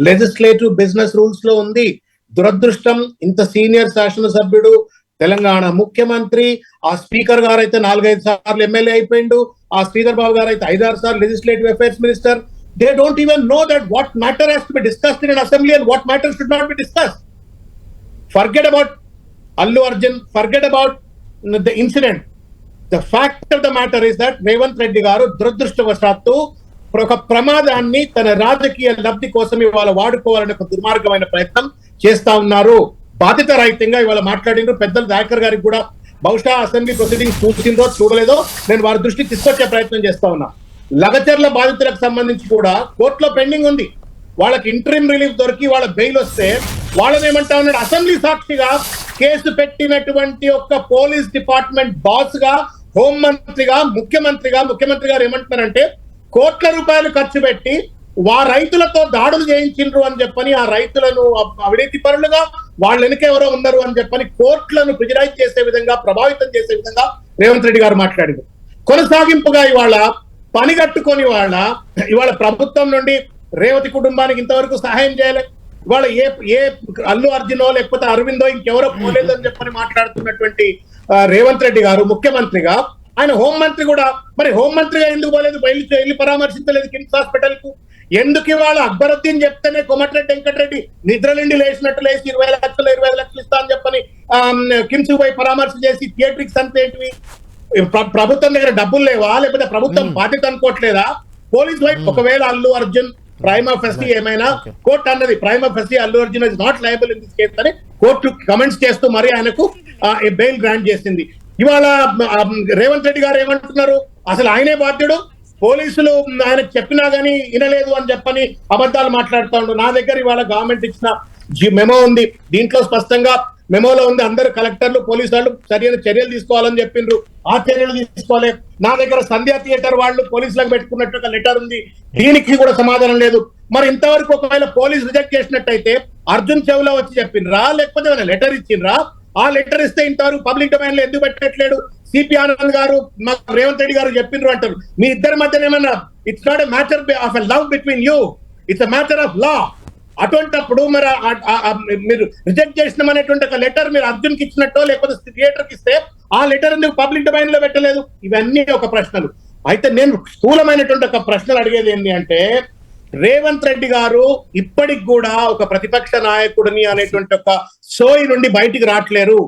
లెజిస్లేటివ్ బిజినెస్ రూల్స్ లో ఉంది. దురదృష్టం, ఇంత సీనియర్ శాసనసభ్యుడు, తెలంగాణ ముఖ్యమంత్రి, ఆ స్పీకర్ గారు అయితే 4-5 సార్లు ఎమ్మెల్యే అయిపోయిండు, ఆ శ్రీధర్ బాబు గారు అయితే 5-6 సార్లు legislative affairs minister. They don't even know that what matter has to be discussed in an assembly and what matter should not be discussed. Forget about Allu Arjun, forget about the incident. The fact of the matter is that Revanth Reddy garu దురదృష్టవశాత్తు ఒక ప్రమాదాన్ని తన రాజకీయ లబ్ధి కోసం ఇవాళ వాడుకోవాలనే ఒక దుర్మార్గమైన ప్రయత్నం చేస్తా ఉన్నారు. బాధ్యత రహితంగా ఇవాళ మాట్లాడినారు. పెద్దలు దయాకర్ గారికి కూడా బహుశా అసెంబ్లీ ప్రొసీడింగ్స్ చూసిందో చూడలేదో నేను వారి దృష్టికి తీసుకొచ్చే ప్రయత్నం చేస్తా ఉన్నా. లగచర్ల బాధితులకు సంబంధించి కూడా కోర్టులో పెండింగ్ ఉంది. వాళ్ళకి ఇంటరిమ్ రిలీఫ్ దొరికి వాళ్ళ బెయిల్ వస్తే వాళ్ళని ఏమంటా ఉన్నాడు, అసెంబ్లీ సాక్షిగా కేసు పెట్టినటువంటి ఒక పోలీస్ డిపార్ట్మెంట్ బాస్ గా, హోంమంత్రిగా, ముఖ్యమంత్రి గారు ఏమంటున్నారంటే కోట్ల రూపాయలు ఖర్చు పెట్టి రైతులతో దాడులు చేయించిండ్రు అని చెప్పని, ఆ రైతులను అవినీతి పరులుగా వాళ్ళ వెనుక ఎవరో ఉన్నారు అని చెప్పని కోర్టులను ప్రిజరైజ్ చేసే విధంగా, ప్రభావితం చేసే విధంగా రేవంత్ రెడ్డి గారు మాట్లాడింది. కొనసాగింపుగా ఇవాళ పని కట్టుకొని ఇవాళ ప్రభుత్వం నుండి రేవతి కుటుంబానికి ఇంతవరకు సహాయం చేయలేదు. ఇవాళ ఏ అల్లు అర్జునో లేకపోతే అరవిందో ఇంకెవరో పోలేదు అని చెప్పని మాట్లాడుతున్నటువంటి రేవంత్ రెడ్డి గారు ముఖ్యమంత్రిగా, ఆయన హోంమంత్రి కూడా, మరి హోంమంత్రిగా ఎందుకు పోలేదు, వెళ్ళి పరామర్శించలేదు కిమ్స్ హాస్పిటల్ కు? ఎందుకు ఇవాళ అక్బరుద్దీన్ చెప్తేనే కోమటిరెడ్డి వెంకటరెడ్డి నిద్రలిండి లేచినట్టు లేచి 20 లక్షలు ఇస్తా అని చెప్పని కిమ్స్ పోయి పరామర్శ చేసి థియేట్రిక్స్ అంతే ఏంటివి? ప్రభుత్వం దగ్గర డబ్బులు లేవా, లేకపోతే ప్రభుత్వం బాధ్యత అనుకోవట్లేదా? పోలీస్ వైపు ఒకవేళ అల్లు అర్జున్ ప్రైమా ఫెస్టీ ఏమైనా కోర్టు అన్నది prima facie Allu Arjun is not liable in this case అని కోర్టు కమెంట్స్ చేస్తూ మరి ఆయనకు బెయిల్ గ్రాంట్ చేసింది. ఇవాళ రేవంత్ రెడ్డి గారు ఏమంటున్నారు, అసలు ఆయనే బాధ్యుడు, పోలీసులు ఆయనకు చెప్పినా గానీ వినలేదు అని చెప్పని అబద్ధాలు మాట్లాడుతూ ఉండు. నా దగ్గర ఇవాళ గవర్నమెంట్ ఇచ్చిన మెమో ఉంది, దీంట్లో స్పష్టంగా మెమోలో ఉంది అందరు కలెక్టర్లు, పోలీసు వాళ్ళు సరైన చర్యలు తీసుకోవాలని చెప్పిండ్రు, ఆ చర్యలు తీసుకోవాలి. నా దగ్గర సంధ్యా థియేటర్ వాళ్ళు పోలీసులకు పెట్టుకున్నట్టు ఒక లెటర్ ఉంది, దీనికి కూడా సమాధానం లేదు. మరి ఇంతవరకు ఒకవేళ పోలీసు రిజెక్ట్ చేసినట్టయితే అర్జున్ చెవులో వచ్చి చెప్పిండ్రా, లేకపోతే లెటర్ ఇచ్చిండ్రా? ఆ లెటర్ ఇస్తే ఇంతవరకు పబ్లిక్ డొమైన్ లో ఎందుకు పెట్టట్లేడు? సిపి ఆనంద్ గారు మాకు రేవంత్ రెడ్డి గారు చెప్పిండ్రు అంటారు. మీ ఇద్దరి మధ్య ఏమన్నా it's not a matter of a love between you, it's a matter of law. అటువంటిప్పుడు మరి మీరు రిజెక్ట్ చేసినామనేటువంటి ఒక లెటర్ మీరు అర్జున్ కి ఇచ్చినట్టో లేకపోతే థియేటర్ కి ఇస్తే ఆ లెటర్ ఎందుకు పబ్లిక్ డొమైన్ లో పెట్టలేదు? ఇవన్నీ ఒక ప్రశ్నలు. అయితే నేను స్థూలమైనటువంటి ఒక ప్రశ్నలు అడిగేది ఏంటి అంటే, రేవంత్ రెడ్డి గారు ఇప్పటికి కూడా ఒక ప్రతిపక్ష నాయకుడిని అనేటువంటి ఒక సోయి నుండి బయటికి రావట్లేరు.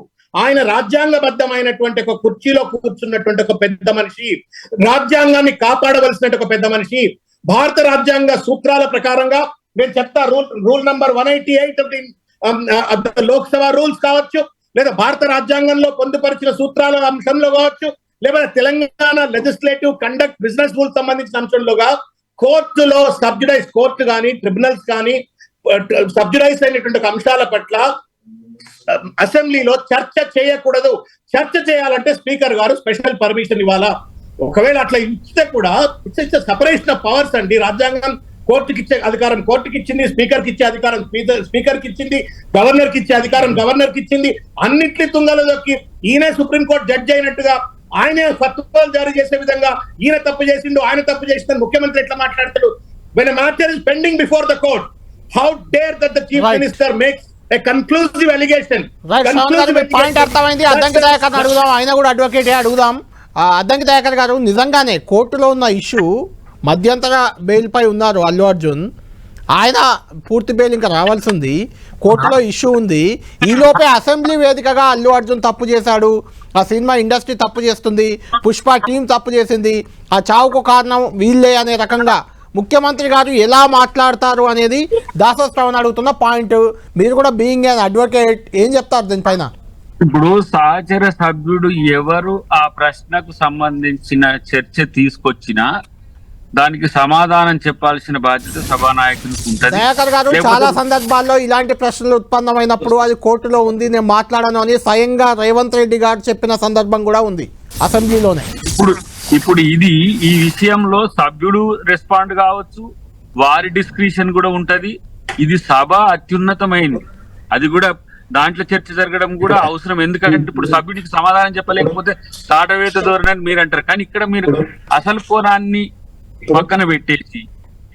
ఆయన రాజ్యాంగబద్ధమైనటువంటి ఒక కుర్చీలో కూర్చున్నటువంటి ఒక పెద్ద మనిషి, రాజ్యాంగాన్ని కాపాడవలసిన ఒక పెద్ద మనిషి. భారత రాజ్యాంగ సూత్రాల ప్రకారంగా నేను చెప్తా, రూల్ నంబర్ 188 లోక్సభ రూల్స్ కావచ్చు, లేదా భారత రాజ్యాంగంలో పొందుపరిచిన సూత్రాల అంశంలో కావచ్చు, లేదా Telangana legislative conduct business rules సంబంధించిన అంశంలోగా కోర్టులో సబ్జుడైజ్ కోర్టు కానీ ట్రిబ్యునల్స్ కానీ సబ్జుడైజ్ అయినటువంటి అంశాల పట్ల అసెంబ్లీలో చర్చ చేయకూడదు. చర్చ చేయాలంటే స్పీకర్ గారు స్పెషల్ పర్మిషన్ ఇవ్వాలా. ఒకవేళ అట్లా ఇస్తే కూడా ఇట్స్ సెపరేషన్ ఆఫ్ పవర్స్ అండి. రాజ్యాంగం కోర్టుకి ఇచ్చే అధికారం కోర్టుకి ఇచ్చింది, స్పీకర్ కి ఇచ్చే అధికారం స్పీకర్ కి ఇచ్చింది, గవర్నర్ కి ఇచ్చే అధికారం గవర్నర్ కి ఇచ్చింది. అన్నింటినీ తుంగలో దొక్కి ఈయనే సుప్రీంకోర్టు జడ్జి అయినట్టుగా ఆయనే ఫత్వాలు జారీ చేసే విధంగా ఈయన తప్పు చేసిండు, ఆయన తప్పు చేసిన ముఖ్యమంత్రి ఎట్లా మాట్లాడతాడు? when a matter is pending before the court, how dare that the chief minister makes a conclusive allegation? Point అర్థమైంది. అద్దంకి దయాకర్ని అడుగుదాం, ఆయన కూడా అడ్వకేటే అడుగుదాం. అద్దంకి దయాకర్ గారు, నిజంగానే కోర్టులో ఉన్న ఇష్యూ మధ్యంతర బెయిల్పై ఉన్నారు అల్లు అర్జున్. ఆయన పూర్తి బెయిల్ ఇంకా రావాల్సింది, కోర్టులో ఇష్యూ ఉంది. ఈలోపే అసెంబ్లీ వేదికగా అల్లు అర్జున్ తప్పు చేశాడు, ఆ సినిమా ఇండస్ట్రీ తప్పు చేస్తుంది, పుష్ప టీం తప్పు చేసింది, ఆ చావుకు కారణం వీళ్ళే అనే రకంగా ముఖ్యమంత్రి గారు ఎలా మాట్లాడతారు అనేది దాసోత్సవం అడుగుతున్న పాయింట్. మీరు కూడా బీయింగ్ అన్ అడ్వకేట్ ఏం చెప్తారు దీనిపైన? ఇప్పుడు సహచర సభ్యుడు ఎవరు ఆ ప్రశ్నకు సంబంధించిన చర్చ తీసుకొచ్చినా దానికి సమాధానం చెప్పాల్సిన బాధ్యత సభానాయకునికి ఉంటది. దయాకర్ గారు, చాలా సందర్భాల్లో ఇలాంటి ప్రశ్నలు ఉత్పన్నమైనప్పుడు అది కోర్టులో ఉంది, నేను మాట్లాడాను అని స్వయంగా రేవంత్ రెడ్డి గారు చెప్పిన సందర్భం కూడా ఉంది అసెంబ్లీలోనే. ఇప్పుడు ఈ విషయంలో సభ్యుడు రెస్పాండ్ కావచ్చు, వారి డిస్క్రిషన్ కూడా ఉంటది. ఇది సభ అత్యున్నతమైంది, అది కూడా దాంట్లో చర్చ జరగడం కూడా అవసరం. ఎందుకంటే ఇప్పుడు సభ్యుడికి సమాధానం చెప్పలేకపోతే తాటవేత ధోరణి మీరు అంటారు. కానీ ఇక్కడ మీరు అసలు కోణాన్ని పక్కన పెట్టేసి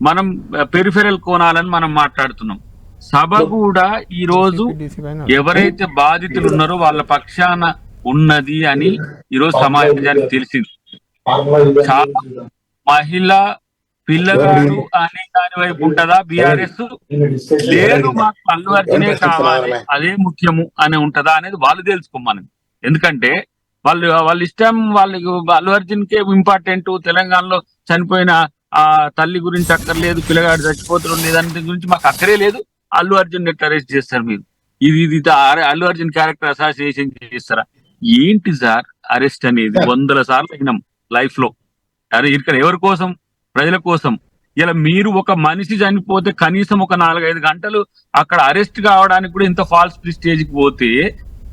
మనం పెరిఫెరల్ కోణాలని మనం మాట్లాడుతున్నాం. సభ కూడా ఈ రోజు ఎవరైతే బాధితులు ఉన్నారో వాళ్ళ పక్షాన ఉన్నది అని ఈరోజు సమాజానికి తెలిసింది. చాలా మహిళ పిల్లగాడు అనే దాని వైపు ఉంటదా బీఆర్ఎస్? లేదు, మాకు అల్లు అర్జునే కావాలి, అదే ముఖ్యము అని ఉంటదా అనేది వాళ్ళు తెలుసుకోమని. ఎందుకంటే వాళ్ళ ఇష్టం, వాళ్ళకి అల్లు అర్జున్ కే ఇంపార్టెంట్. తెలంగాణలో చనిపోయిన ఆ తల్లి గురించి అక్కర్లేదు, పిల్లగాడు చచ్చిపోతున్నాడు లేదని గురించి మాకు అక్కరే లేదు. అల్లు అర్జున్ ఎట్లా అరెస్ట్ చేస్తారు మీరు? ఇది అల్లు అర్జున్ క్యారెక్టర్ అసాసినేషన్ చేస్తారా? ఏంటి సార్ అరెస్ట్ అనేది? 100 సార్లు అయినాం లైఫ్ లో. అరే ఇక్కడ ఎవరి కోసం? ప్రజల కోసం. ఇలా మీరు ఒక మనిషి చనిపోతే కనీసం ఒక 4-5 గంటలు అక్కడ అరెస్ట్ కావడానికి కూడా ఇంత ఫాల్స్ ప్రిస్టేజ్కి పోతే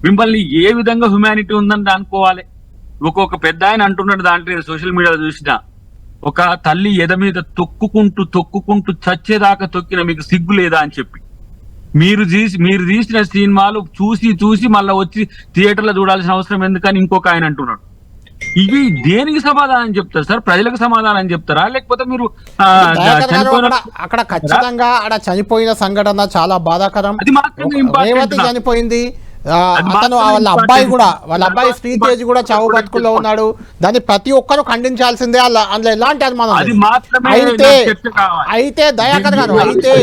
మిమ్మల్ని ఏ విధంగా హ్యుమానిటీ ఉందని అనుకోవాలి? ఒక్కొక్క పెద్ద ఆయన అంటున్నాడు, దాంట్లో సోషల్ మీడియాలో చూసినా, ఒక తల్లి ఎద మీద తొక్కుకుంటూ చచ్చేదాకా తొక్కిన మీకు సిగ్గు లేదా అని చెప్పి. మీరు తీసిన సినిమాలు చూసి మళ్ళీ వచ్చి థియేటర్లో చూడాల్సిన అవసరం ఎందుకని ఇంకొక ఆయన అంటున్నాడు. ఇవి దేనికి సమాధానం చెప్తారు సార్? ప్రజలకు సమాధానం చెప్తారా? లేకపోతే మీరు అక్కడ ఖచ్చితంగా అక్కడ చనిపోయిన సంఘటన చాలా బాధాకరం. రేవతి చనిపోయింది, అతను వాళ్ళ అబ్బాయి శ్రీతేజ్ కూడా చావు బతుకుల్లో ఉన్నాడు. దాన్ని ప్రతి ఒక్కరు ఖండించాల్సిందే, అందులో ఎలాంటి అనుమానం. అయితే దయాకర్ గారు, అయితే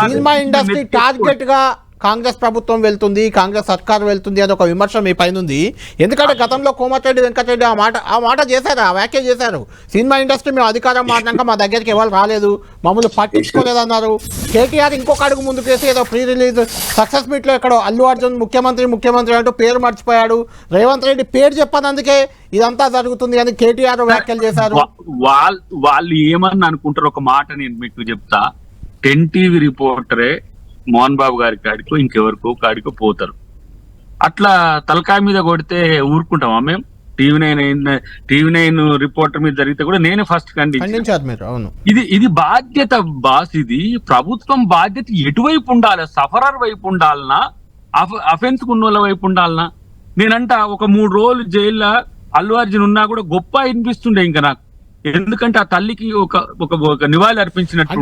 సినిమా ఇండస్ట్రీ టార్గెట్ గా కాంగ్రెస్ ప్రభుత్వం వెళ్తుంది, కాంగ్రెస్ సర్కారు వెళ్తుంది అని ఒక విమర్శ మీ పైన ఉంది. ఎందుకంటే గతంలో కోమటిరెడ్డి వెంకటరెడ్డి ఆ మాట చేశారు, ఆ వ్యాఖ్య చేశారు. సినిమా ఇండస్ట్రీ మేము అధికారం మారినాక మా దగ్గరికి ఎవరు రాలేదు, మమ్మల్ని పట్టించుకోలేదన్నారు. కేటీఆర్ ఇంకొక అడుగు ముందుకేసి ఏదో ప్రీ రిలీజ్ సక్సెస్ మీట్ లో ఎక్కడో అల్లు అర్జున్ ముఖ్యమంత్రి అంటూ పేరు మర్చిపోయాడు. రేవంత్ రెడ్డి పేరు చెప్పనందుకే ఇదంతా జరుగుతుంది అని కేటీఆర్ వ్యాఖ్యలు చేశారు. వాళ్ళు ఏమని అనుకుంటారు? ఒక మాట నేను మీకు చెప్తా. 10 టీవీ రిపోర్టరే మోహన్ బాబు గారి కాడికో ఇంకెవరికో కాడికో పోతారు. అట్లా తలకాయ మీద కొడితే ఊరుకుంటామా మేము? టీవీ9 రిపోర్టర్ మీద జరిగితే కూడా నేనే ఫస్ట్ ఖండించారు మీరు. అవును, ఇది బాధ్యత బాస్. ఇది ప్రభుత్వం బాధ్యత ఎటువైపు ఉండాలి? సఫరర్ వైపు ఉండాలనా, అఫెన్స్ ఉన్నోళ్ళ వైపు ఉండాలనా? నేనంట ఒక 3 రోజులు జైల్లో అల్లు అర్జున్ ఉన్నా కూడా గొప్ప అనిపిస్తుండే ఇంకా నాకు. ఎందుకంటే ఆ తల్లికి ఒక నివాళి అర్పించినట్టు.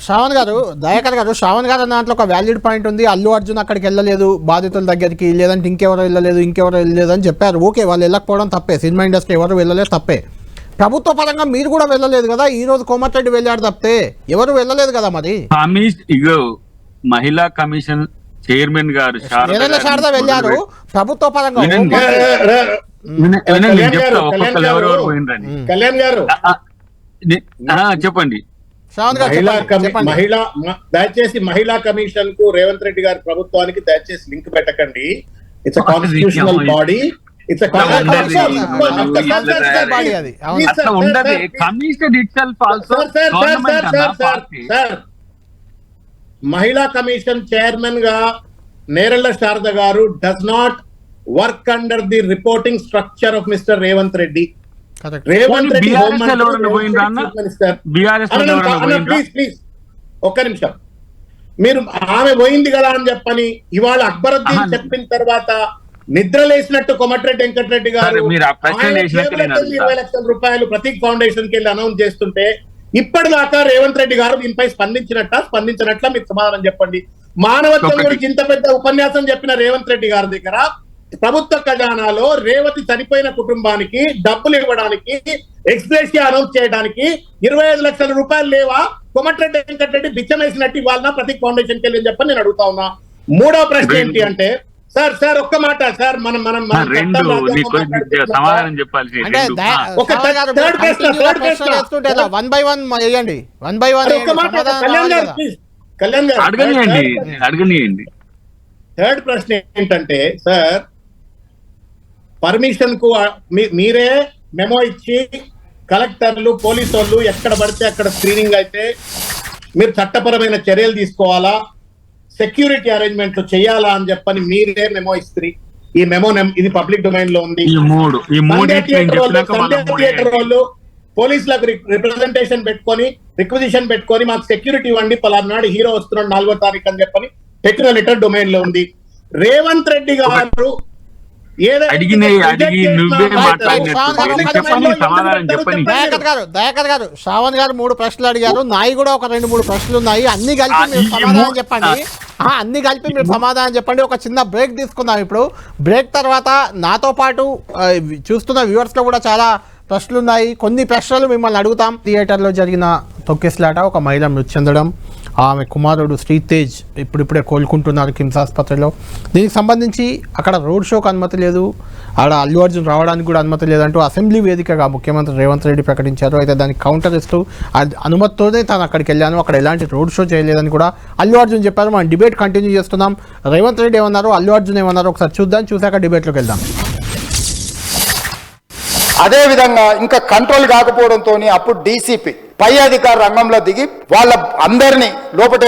శ్రావణ్ గారు, దయాకర్ గారు, శ్రావణ్ గారు దాంట్లో ఒక వ్యాలిడ్ పాయింట్ ఉంది. అల్లు అర్జున్ అక్కడికి వెళ్ళలేదు బాధితుల దగ్గరికి, లేదంటే ఇంకెవరో వెళ్ళలేదు అని చెప్పారు. ఓకే, వాళ్ళు వెళ్ళకపోవడం తప్పే, సినిమా ఇండస్ట్రీ ఎవరు వెళ్ళలేదు తప్పే. ప్రభుత్వ పరంగా మీరు కూడా వెళ్ళలేదు కదా, ఈ రోజు కోమటిరెడ్డి వెళ్ళాడు తప్పితే ఎవరు వెళ్ళలేదు కదా. మరి మహిళా కమిషన్ చైర్మన్ గారు శారద వెళ్ళారు ప్రభుత్వ పరంగా. కళ్యాణ్ గారు చెప్పండి. దయచేసి మహిళా కమిషన్ కు రేవంత్ రెడ్డి గారి ప్రభుత్వానికి దయచేసి లింక్ పెట్టకండి. It's constitutional body. మహిళా కమిషన్ చైర్మన్ గా నేరెళ్ల శారద గారు does not work under the reporting structure of mister Revanth Reddy. Revanth Reddy please ఒక్క నిమిషం. మీరు ఆమె పోయింది కదా అని చెప్పని ఇవాళ అక్బరుద్దీన్ చెప్పిన తర్వాత నిద్ర లేసినట్టు కోమటిరెడ్డి వెంకటరెడ్డి గారు 20 లక్షల రూపాయలు ప్రతీక్ ఫౌండేషన్ కి వెళ్ళి అనౌన్స్ చేస్తుంటే ఇప్పటిదాకా రేవంత్ రెడ్డి గారు దీనిపై స్పందించినట్ల మీకు సమాధానం చెప్పండి. మానవత్వం గురించి ఇంత పెద్ద ఉపన్యాసం చెప్పిన రేవంత్ రెడ్డి గారి దగ్గర ప్రభుత్వ ఖజానాలో రేవతి చనిపోయిన కుటుంబానికి డబ్బులు ఇవ్వడానికి ఎక్స్గ్రేషియా అనౌన్స్ చేయడానికి 25 లక్షల రూపాయలు లేవా? కోమటిరెడ్డి వెంకటరెడ్డి బిచ్చమేసినట్టు ఇవాళ ప్రతి ఫౌండేషన్కి వెళ్ళి చెప్పని నేను అడుగుతా ఉన్నా. మూడో ప్రశ్న ఏంటి అంటే సార్ ఒక్క మాట సార్, మనం సమాధానం చెప్పాలి. అంటే వన్ బై వన్ వేయండి, వన్ బై వన్ కళ్యాణ్ గారు అడగనియండి. థర్డ్ ప్రశ్న ఏంటంటే సార్, పర్మిషన్ కు మీరే మెమో ఇచ్చి కలెక్టర్లు పోలీసు వాళ్ళు ఎక్కడ పడితే అక్కడ స్క్రీనింగ్ అయితే మీరు చట్టపరమైన చర్యలు తీసుకోవాలా, సెక్యూరిటీ అరేంజ్మెంట్లు చేయాలా అని చెప్పని మీరే మెమో ఇస్తారు. ఈ మెమో ఇది పబ్లిక్ డొమైన్ లో ఉంది. థియేటర్ వాళ్ళు పోలీసులకు రిప్రజెంటేషన్ పెట్టుకొని రిక్విజిషన్ పెట్టుకొని మాకు సెక్యూరిటీ ఇవ్వండి, పలానాడు హీరో వస్తున్నాడు 4వ తారీఖు అని చెప్పని పెట్టిన లెటర్ డొమైన్ లో ఉంది. రేవంత్ రెడ్డి గారు దయాకర్ గారు శ్రావణ్ గారు 3 ప్రశ్నలు అడిగారు, నాయి కూడా ఒక 2-3 ప్రశ్నలు ఉన్నాయి. అన్ని కలిపి మీరు సమాధానం చెప్పండి. అన్ని కలిపి మీరు సమాధానం చెప్పండి. ఒక చిన్న బ్రేక్ తీసుకుందాం. ఇప్పుడు బ్రేక్ తర్వాత నాతో పాటు చూస్తున్న వ్యూవర్స్ లో కూడా చాలా ప్రశ్నలు ఉన్నాయి. కొన్ని ప్రశ్నలు మిమ్మల్ని అడుగుతాం. థియేటర్లో జరిగిన తొక్కిసలాట, ఒక మహిళ మృతి చెందడం, ఆమె కుమారుడు శ్రీతేజ్ ఇప్పుడిప్పుడే కోలుకుంటున్నారు కిమ్స్ ఆసుపత్రిలో. దీనికి సంబంధించి అక్కడ రోడ్ షోకి అనుమతి లేదు, ఆడ అల్లు అర్జున్ రావడానికి కూడా అనుమతి లేదంటూ అసెంబ్లీ వేదికగా ముఖ్యమంత్రి రేవంత్ రెడ్డి ప్రకటించారు. అయితే దానికి కౌంటర్ ఇస్తూ అనుమతితోనే తాను అక్కడికి వెళ్ళాను, అక్కడ ఎలాంటి రోడ్ షో చేయలేదని కూడా అల్లు అర్జున్ చెప్పారు. మనం డిబేట్ కంటిన్యూ చేస్తున్నాం. రేవంత్ రెడ్డి ఏమన్నారు, అల్లు అర్జున్ ఏమన్నారు ఒకసారి చూద్దాం. చూశాక డిబేట్లోకి వెళ్దాం. అదే విధంగా ఇంకా కంట్రోల్ కాకపోవడంతో అప్పుడు డీసీపీ పై అధికార రంగంలో దిగి వాళ్ళ అందరినీ లోపట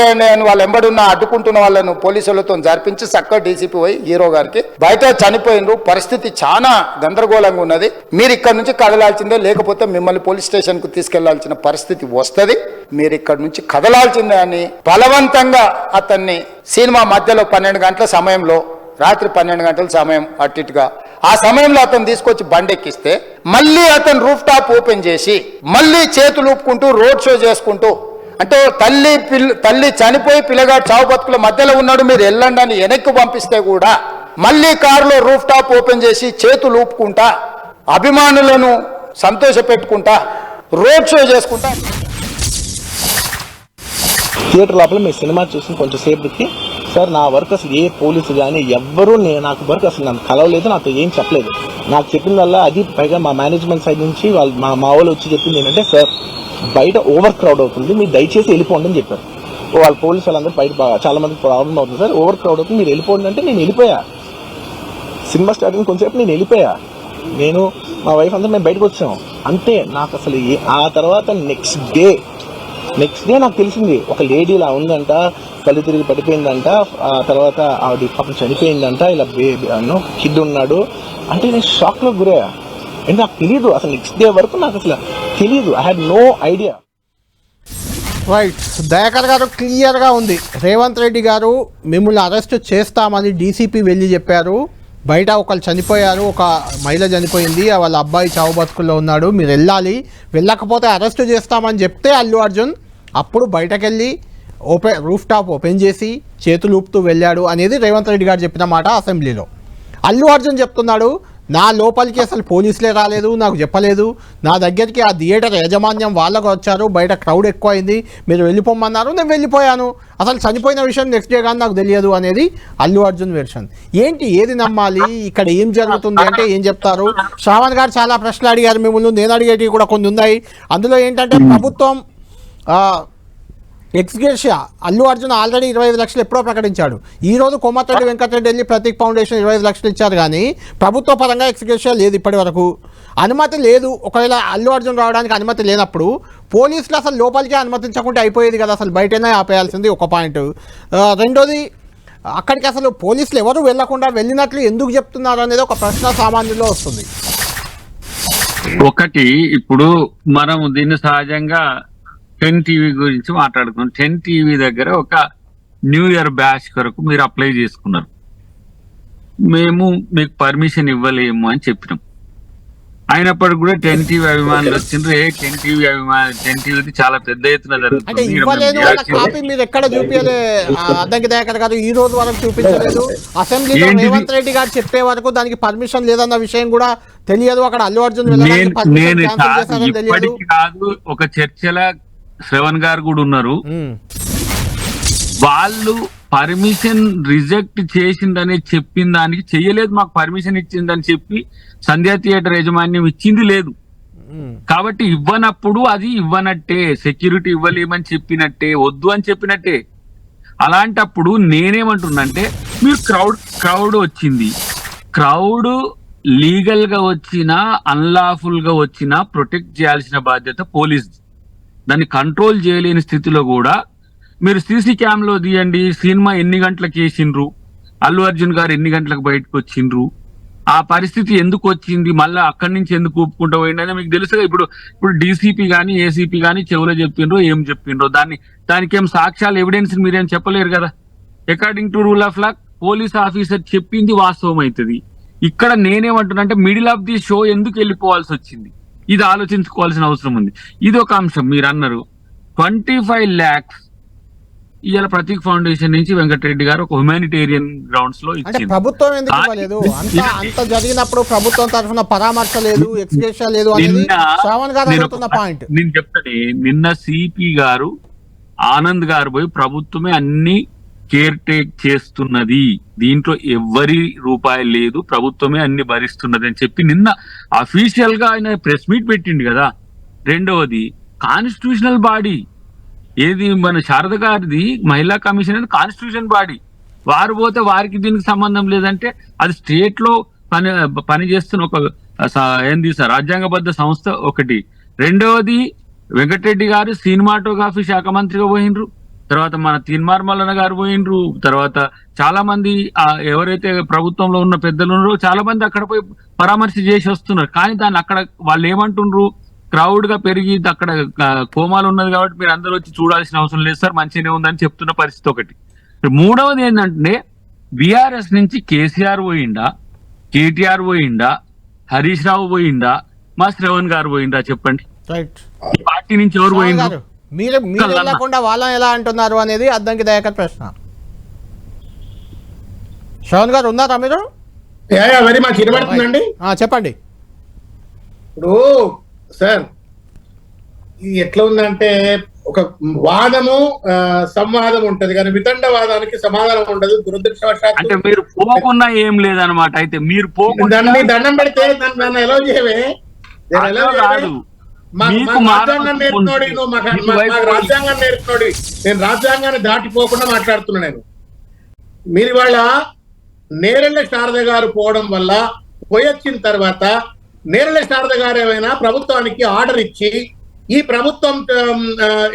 వాళ్ళ ఎంబడున్న అడ్డుకుంటున్న వాళ్ళను పోలీసులతో జరిపించి చక్కగా డీసీపీ పోయి హీరో గారికి బయట చనిపోయినరు, పరిస్థితి చాలా గందరగోళంగా ఉన్నది, మీరు ఇక్కడ నుంచి కదలాల్సిందే, లేకపోతే మిమ్మల్ని పోలీస్ స్టేషన్ కు తీసుకెళ్లాల్సిన పరిస్థితి వస్తుంది, మీరు ఇక్కడ నుంచి కదలాల్సిందే అని బలవంతంగా అతన్ని సినిమా మధ్యలో 12 గంటల సమయంలో, రాత్రి 12 గంటల సమయం అట్టిగా ఆ సమయంలో అతను తీసుకొచ్చి బండెక్కిస్తే మళ్ళీ అతను రూఫ్ టాప్ ఓపెన్ చేసి మళ్ళీ చేతులు ఊపుకుంటూ రోడ్ షో చేసుకుంటూ, అంటే తల్లి చనిపోయి పిల్లగాడు చావు బతుకుల మధ్యలో ఉన్నాడు, మీరు వెళ్ళండి అని వెనక్కి పంపిస్తే కూడా మళ్ళీ కారులో రూఫ్ టాప్ ఓపెన్ చేసి చేతులు ఊపుకుంటా అభిమానులను సంతోష పెట్టుకుంటా రోడ్ షో చేసుకుంటా. థియేటర్ లోపల మీ సినిమా చూసి కొంచెం సేపటికి సార్ నా వర్క్ అసలు ఏ పోలీసు కానీ ఎవ్వరూ నాకు వర్క్ అసలు నన్ను కలవలేదు, నాతో ఏం చెప్పలేదు. నాకు చెప్పిందల్లా అది పైగా మా మేనేజ్మెంట్ సైడ్ నుంచి వాళ్ళు మా వాళ్ళు వచ్చి చెప్పింది ఏంటంటే సార్ బయట ఓవర్ క్రౌడ్ అవుతుంది, మీరు దయచేసి వెళ్ళిపోండి అని చెప్పారు. వాళ్ళ పోలీసు వాళ్ళందరూ బయట చాలా మందికి ప్రాబ్లం అవుతుంది సార్, ఓవర్ క్రౌడ్ అవుతుంది, మీరు వెళ్ళిపోండి అంటే నేను వెళ్ళిపోయా. సినిమా స్టార్టింగ్ కొంచెంసేపు నేను వెళ్ళిపోయా, నేను మా వైఫ్ అందరూ మేము బయటకు వచ్చాం అంతే. నాకు అసలు ఆ తర్వాత నెక్స్ట్ డే నాకు తెలిసింది ఒక లేడీ ఇలా ఉందంట, కళ్ళు తిరిగి పడిపోయిందంట, ఆ తర్వాత ఆవిడ పాపం చనిపోయిందంట, ఇలా కిడ్ ఉన్నాడు అంటే నేను షాక్ లో గురయ్యా. అంటే నాకు తెలియదు అసలు, నెక్స్ట్ డే వరకు నాకు అసలు తెలియదు, I had no idea. Right, Dayakar garu క్లియర్గా ఉంది. రేవంత్ రెడ్డి గారు మిమ్మల్ని అరెస్ట్ చేస్తామని డీసీపీ వెళ్ళి చెప్పారు, బయట ఒకళ్ళు చనిపోయారు, ఒక మహిళ చనిపోయింది, వాళ్ళ అబ్బాయి చావు బతుకుల్లో ఉన్నాడు, మీరు వెళ్ళాలి, వెళ్ళకపోతే అరెస్ట్ చేస్తామని చెప్తే అల్లు అర్జున్ అప్పుడు బయటకెళ్ళి రూఫ్ టాప్ ఓపెన్ చేసి చేతులు ఊపుతూ వెళ్ళాడు అనేది రేవంత్ రెడ్డి గారు చెప్పిన మాట అసెంబ్లీలో. అల్లు అర్జున్ చెప్తున్నాడు, నా లోపలికి అసలు పోలీసులే రాలేదు, నాకు చెప్పలేదు, నా దగ్గరికి ఆ థియేటర్ యాజమాన్యం వాళ్ళకు వచ్చారు, బయట క్రౌడ్ ఎక్కువ అయింది, మీరు వెళ్ళిపోమన్నారు, నేను వెళ్ళిపోయాను, అసలు చనిపోయిన విషయం నెక్స్ట్ డే కానీ నాకు తెలియదు అనేది అల్లు అర్జున్ వెర్షన్. ఏంటి, ఏది నమ్మాలి, ఇక్కడ ఏం జరుగుతుంది అంటే ఏం చెప్తారు? శ్రావణ్ గారు చాలా ప్రశ్నలు అడిగారు మిమ్మల్ని, నేను అడిగేటివి కూడా కొన్ని ఉన్నాయి. అందులో ఏంటంటే ప్రభుత్వం ఎక్స్గ్రేషియా అల్లు అర్జున్ ఆల్రెడీ 25 లక్షలు ఎప్పుడో ప్రకటించాడు. ఈరోజు కోమటిరెడ్డి వెంకటరెడ్డి వెళ్ళి ప్రతీక్ ఫౌండేషన్ 25 లక్షలు ఇచ్చారు, కానీ ప్రభుత్వ పరంగా ఎక్స్గ్రేషియా లేదు, ఇప్పటి వరకు అనుమతి లేదు. ఒకవేళ అల్లు అర్జున్ రావడానికి అనుమతి లేనప్పుడు పోలీసులు అసలు లోపలికే అనుమతించకుండా అయిపోయేది కదా, అసలు బయటనే ఆపేయాల్సింది ఒక పాయింట్. రెండోది, అక్కడికి అసలు పోలీసులు ఎవరు వెళ్లకుండా వెళ్ళినట్లు ఎందుకు చెప్తున్నారు అనేది ఒక ప్రశ్న సామాన్యుల్లో వస్తుంది. ఒకటి, ఇప్పుడు మనం దీన్ని సహజంగా 10 టీవీ గురించి మాట్లాడుకున్నాం. 10 టీవీ దగ్గర ఒక న్యూ ఇయర్ బ్యాచ్ కొరకు మీరు అప్లై చేసుకున్నారు, మేము మీకు పర్మిషన్ ఇవ్వలేము అని చెప్పినాం. అయినప్పటికీ కూడా 10 టీవీ అభిమానులు వచ్చిండ్రు. 10 టీవీ చాలా పెద్ద ఎత్తున అంటే జరుగుతుంది. ఇవ్వలేదు వాళ్ళ కాపీ మీరు ఎక్కడ చూపించలే అద్దంకి దయాకర్ గారు, ఈ రోజు వరకు చూపించలేదు. అసెంబ్లీలో ఏంటిది? రేవంత్ రెడ్డి గారు చెప్పే వరకు దానికి పర్మిషన్ లేదన్న విషయం కూడా తెలియదు. అక్కడ అల్లు అర్జున్ వెళ్ళడానికి permission నేను cancel చేశారని తెలియదు. ఇప్పటికి కాదు, ఒక చర్చల శ్రవణ్ గారు కూడా ఉన్నారు. వాళ్ళు పర్మిషన్ రిజెక్ట్ చేసిందని చెప్పిన దానికి చెయ్యలేదు, మాకు పర్మిషన్ ఇచ్చిందని చెప్పి సంధ్యా థియేటర్ యాజమాన్యం ఇచ్చింది లేదు. కాబట్టి ఇవ్వనప్పుడు అది ఇవ్వనట్టే, సెక్యూరిటీ ఇవ్వలేమని చెప్పినట్టే, వద్దు అని చెప్పినట్టే. అలాంటప్పుడు నేనేమంటున్నంటే మీరు క్రౌడ్ వచ్చింది, క్రౌడ్ లీగల్ గా వచ్చినా అన్లాఫుల్ గా వచ్చినా ప్రొటెక్ట్ చేయాల్సిన బాధ్యత పోలీస్. దాన్ని కంట్రోల్ చేయలేని స్థితిలో కూడా మీరు సీసీ క్యామ్ లో తీయండి, సినిమా ఎన్ని గంటలకు వేసిండ్రు, అల్లు అర్జున్ గారు ఎన్ని గంటలకు బయటకు వచ్చిండ్రు, ఆ పరిస్థితి ఎందుకు వచ్చింది, మళ్ళీ అక్కడి నుంచి ఎందుకు ఊపుకుంటూ పోయిండని మీకు తెలుసుగా. ఇప్పుడు డీసీపీ గానీ ఏసీపీ గానీ చెవులో చెప్పిండ్రో ఏం చెప్పిండ్రో, దానికి ఏం సాక్ష్యాలు ఎవిడెన్స్ మీరేం చెప్పలేరు కదా. According to rule of law police officer చెప్పింది వాస్తవం అవుతుంది. ఇక్కడ నేనేమంటున్నా అంటే మిడిల్ ఆఫ్ ది షో ఎందుకు వెళ్ళిపోవాల్సి వచ్చింది, ఇది ఆలోచించుకోవాల్సిన అవసరం ఉంది. ఇది ఒక అంశం. మీరు అన్నారు 25 lakhs ఇవాళ ప్రతీక్ ఫౌండేషన్ నుంచి వెంకటరెడ్డి గారు ఒక హ్యుమానిటేరియన్ గ్రౌండ్స్ లో అంటే ఇచ్చింది. ప్రభుత్వం ఎందుకు ఇవ్వలేదు? అంత జరిగినప్పుడు ప్రభుత్వం తరఫున పరామర్శ లేదు, ఎక్స్గ్రేషియా లేదు అనేది శ్రావణ్ గారు అడుగుతున్న పాయింట్. నేను చెప్తాను, నిన్న సిపి గారు ఆనంద్ గారు పోయి ప్రభుత్వమే అన్ని కేర్ టేక్ చేస్తున్నది, దీంట్లో ఎవ్వరి రూపాయలు లేదు, ప్రభుత్వమే అన్ని భరిస్తున్నది అని చెప్పి నిన్న అఫీషియల్ గా ఆయన ప్రెస్ మీట్ పెట్టిండు కదా. రెండవది కాన్స్టిట్యూషనల్ బాడీ ఏది, మన శారద గారిది మహిళా కమిషన్ అనేది కాన్స్టిట్యూషన్ బాడీ, వారు పోతే వారికి దీనికి సంబంధం లేదంటే అది స్టేట్ లో పని చేస్తున్న ఒక ఏంది రాజ్యాంగబద్ధ సంస్థ ఒకటి. రెండవది వెంకటరెడ్డి గారు సినిమాటోగ్రఫీ శాఖ మంత్రిగా పోయినరు, తర్వాత మన తీన్మార్ మల్లన్న గారు పోయినరు, తర్వాత చాలా మంది ఎవరైతే ప్రభుత్వంలో ఉన్న పెద్దలు ఉన్నారో చాలా మంది అక్కడ పోయి పరామర్శ చేసి వస్తున్నారు. కానీ దాన్ని అక్కడ వాళ్ళు ఏమంటుండ్రు, క్రౌడ్ గా పెరిగి అక్కడ కోమాలు ఉన్నది కాబట్టి మీరు అందరూ వచ్చి చూడాల్సిన అవసరం లేదు సార్, మంచిగానే ఉందని చెప్తున్న పరిస్థితి ఒకటి. మూడవది ఏంటంటే బీఆర్ఎస్ నుంచి కేసీఆర్ పోయిండా, కేటీఆర్ పోయిండా, హరీష్ రావు పోయిండా, మా శ్రవణ్ గారు పోయిండా చెప్పండి. ఈ పార్టీ నుంచి ఎవరు పోయిండ్రు? మీరు వెళ్ళకుండా వాళ్ళని ఎలా అంటున్నారు అనేది అద్దంకి దయాకర్ ప్రశ్న. శ్రవణ్ గారు ఉన్నారా మీరు? వెరీ మచ్ వినబడుతుందండి, చెప్పండి. ఇప్పుడు సార్ ఇది ఎట్లా ఉందంటే ఒక వాదము సంవాదం ఉంటది కానీ వితండవాదానికి సమాధానం ఉండదు. దురదృష్టవశాత్తు అంటే మీరు పోకున్నా ఏం లేదనమాట. అయితే మీరు దాన్ని దండం పెడితే నన్ను ఎలా చేయవే, రాజ్యాంగం నేర్పినోడి, నువ్వు మాకు రాజ్యాంగం నేర్పినోడి, నేను రాజ్యాంగాన్ని దాటిపోకుండా మాట్లాడుతున్నా. నేను మీరు ఇవాళ నేరెళ్ళ శారద గారు పోవడం వల్ల పోయొచ్చిన తర్వాత నేరెళ్ళ శారద గారు ఏమైనా ప్రభుత్వానికి ఆర్డర్ ఇచ్చి ఈ ప్రభుత్వం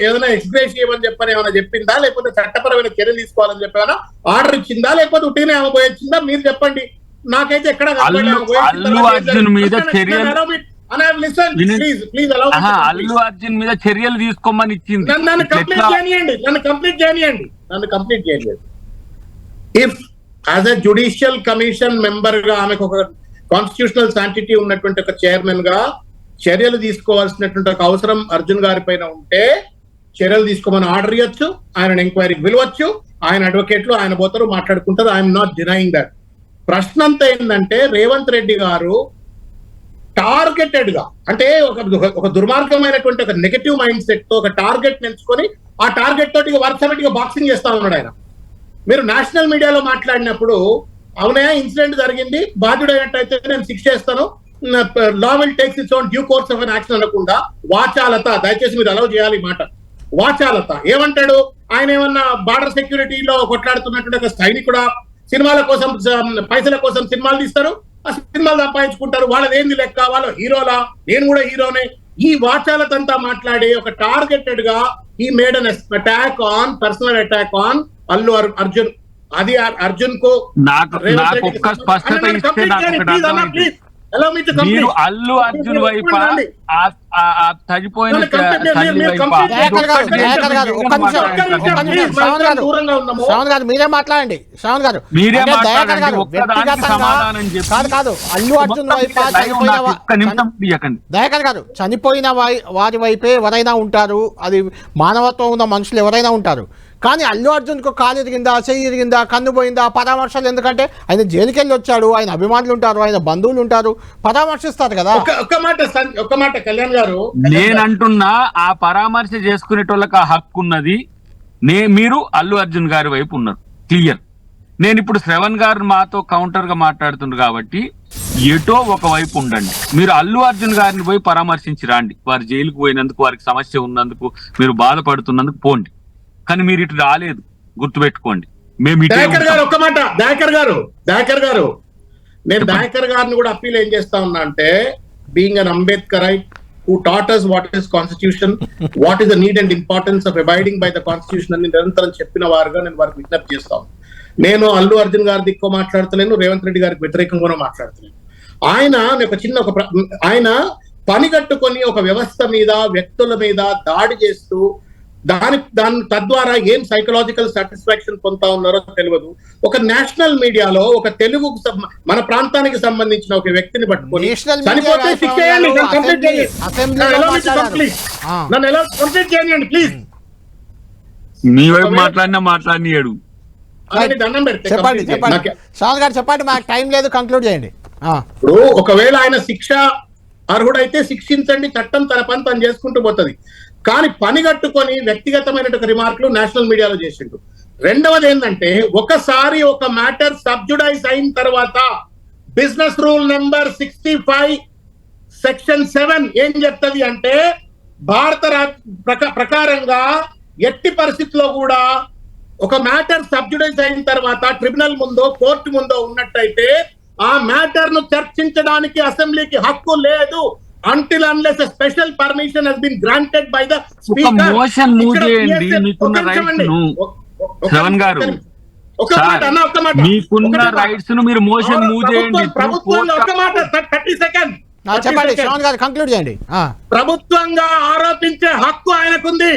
ఏదైనా ఎక్స్ప్రెస్ చేయమని చెప్పని ఏమైనా చెప్పిందా, లేకపోతే చట్టపరమైన చర్యలు తీసుకోవాలని చెప్పి ఏమైనా ఆర్డర్ ఇచ్చిందా, లేకపోతే ఉట్టినే ఆమె పోయొచ్చిందా? మీరు చెప్పండి. నాకైతే ఎక్కడ అల్లు అర్జున్ మీద చర్యలు అల్లు అర్జున్ మీద చర్యలు తీసుకోమని ఇచ్చింది. నన్ను కంప్లీట్ చేయనియండి. If as a judicial commission member గా ఆమెకు ఒక కాన్స్టిట్యూషనల్ శాంటిటీ ఉన్నటువంటి ఒక చైర్మన్ గా చర్యలు తీసుకోవాల్సినటువంటి ఒక అవసరం అర్జున్ గారి పైన ఉంటే చర్యలు తీసుకోమని ఆర్డర్ ఇవ్వచ్చు, ఆయన ఎంక్వైరీకి పిలవచ్చు, ఆయన అడ్వకేట్లు ఆయన పోతారు, మాట్లాడుకుంటారు. I'm not denying that. ప్రశ్న అంతా ఏంటంటే రేవంత్ రెడ్డి గారు టార్గెటెడ్ గా, అంటే ఒక దుర్మార్గమైనటువంటి ఒక నెగటివ్ మైండ్ సెట్ తో ఒక టార్గెట్ ఎంచుకొని ఆ టార్గెట్ తోటి వరుసపెట్టిగా బాక్సింగ్ చేస్తా ఉన్నాడు ఆయన. మీరు నేషనల్ మీడియాలో మాట్లాడినప్పుడు అవునయా ఇన్సిడెంట్ జరిగింది, బాధ్యుడైనట్టయితే నేను శిక్ష చేస్తాను, law will takes its own due course of an action అనకుండా వాచాలత, దయచేసి మీరు అలౌ చేయాలి ఈ మాట. వాచాలత ఏమంటాడు ఆయన? ఏమన్నా బార్డర్ సెక్యూరిటీలో కొట్లాడుతున్నటువంటి ఒక సైనికుడా? సినిమాల కోసం పైసల కోసం సినిమాలు తీస్తారు, ఆ సినిమాలు సంపాదించుకుంటారు, వాళ్ళది ఏంది లెక్క, వాళ్ళ హీరోలా, నేను కూడా హీరోనే. ఈ వాచాలతంతా మాట్లాడి ఒక టార్గెటెడ్ గా ఈ made an attack on, personal attack on Allu Arjun. అది అర్జున్ కు allow me to complete. మీరు అల్లు అర్జున్ వైపా చనిపోయిన మీరు complete తల్లి మీరు వైపా complete దయాకర్ గారు, దయాకర్ గారు, ఒక్క నిమిషం, శ్రావణ్ గారు, దూరంగా ఉన్నాము. శ్రావణ్ గారు మీరే మాట్లాడండి. శ్రావణ్ గారు మీరే అంటే దయాకర్ మాట్లాడండి. గారు ఒక్కదానికి వ్యక్తిగతంగా సమాధానం చెప్పి కాదు అల్లు అర్జున్ వైపా చనిపోయిన ఒక్క నిమిషం తీయకండి. దయాకర్ గారు చనిపోయిన వారి వైపే ఎవరైనా ఉంటారు, అది మానవత్వం ఉన్న మనుషులు ఎవరైనా ఉంటారు. కానీ అల్లు అర్జున్కు కాలు ఇరిగిందా, చెయ్యి ఇరిగిందా, కన్ను పోయిందా, పరామర్శలు ఎందుకంటే ఆయన జైలుకి వెళ్ళి వచ్చాడు, ఆయన అభిమానులు ఉంటారు, ఆయన బంధువులు ఉంటారు, పరామర్శిస్తారు కదా. ఒక్క మాట కళ్యాణ్ గారు, నేనంటున్నా ఆ పరామర్శ చేసుకునేటోళ్ళకి ఆ హక్కు ఉన్నది. మీరు అల్లు అర్జున్ గారి వైపు ఉన్నారు, క్లియర్. నేను ఇప్పుడు శ్రవణ్ గారు మాతో కౌంటర్ గా మాట్లాడుతున్నారు కాబట్టి ఎటో ఒక వైపు ఉండండి. మీరు అల్లు అర్జున్ గారిని పోయి పరామర్శించి రాండి. వారు జైలుకు పోయినందుకు, వారికి సమస్య ఉన్నందుకు, మీరు బాధపడుతున్నందుకు పోండి. కానీ మీరు ఇటు రాలేదు, గుర్తుపెట్టుకోండి. మేము దయాకర్ గారు ఒక్క మాట, దయాకర్ గారు నేను దయాకర్ గారిని కూడా అప్పీల్ ఏం చేస్తా ఉన్నా అంటే, being an అంబేద్కరైట్ who taught us what is constitution, what is the need and importance of abiding by the constitution అని నిరంతరం చెప్పిన వారుగా నేను వారికి విజ్ఞప్తి చేస్తాను. నేను అల్లు అర్జున్ గారి దిక్కు మాట్లాడతలేను, రేవంత్ రెడ్డి గారికి వ్యతిరేకంగా మాట్లాడతలేను. ఆయన పని కట్టుకొని ఒక వ్యవస్థ మీద, వ్యక్తుల మీద దాడి చేస్తూ దాని తద్వారా ఏం సైకలాజికల్ సాటిస్ఫాక్షన్ పొందుతా ఉన్నారో తెలియదు. ఒక నేషనల్ మీడియాలో ఒక తెలుగు మన ప్రాంతానికి సంబంధించిన ఒక వ్యక్తిని పట్టుకొని చనిపోతే శిక్ష చేయండి. నన్ను ఎలా కంప్లీట్ చేయండి ప్లీజ్. మీ వైపు మాట్లాడినాడు. దండం పెడితే చెప్పండి, మాకు టైం లేదు, కంక్లూడ్ చేయండి. ఇప్పుడు ఒకవేళ ఆయన శిక్ష అర్హుడైతే శిక్షించండి, చట్టం తన పని తను చేసుకుంటూ పోతుంది. కానీ పని కట్టుకొని వ్యక్తిగతమైనటువంటి రిమార్కులు నేషనల్ మీడియాలో చేసిండు. రెండవది ఏంటంటే, ఒకసారి ఒక మ్యాటర్ సబ్జుడైజ్ అయిన తర్వాత బిజినెస్ రూల్ నెంబర్ 65 సెక్షన్ 7 ఏం చెప్తుంది అంటే, భారత ప్రకారంగా ఎట్టి పరిస్థితుల్లో కూడా ఒక మ్యాటర్ సబ్జుడైజ్ అయిన తర్వాత ట్రిబ్యునల్ ముందో కోర్టు ముందో ఉన్నట్టయితే ఆ మ్యాటర్ ను చర్చించడానికి అసెంబ్లీకి హక్కు లేదు, until unless a special permission has been granted by the speaker. Motion move చేయండి, మీకున్న రైట్స్ ను. శ్రవణ్ గారు, మీకున్న రైట్స్ ను మీరు మోషన్ మూవ్ చేయండి. చెప్పండి శ్రవణ్ గారు, కంక్లూడ్ చేయండి. ప్రభుత్వంగా ఆరోపించే హక్కు ఆయనకుంది,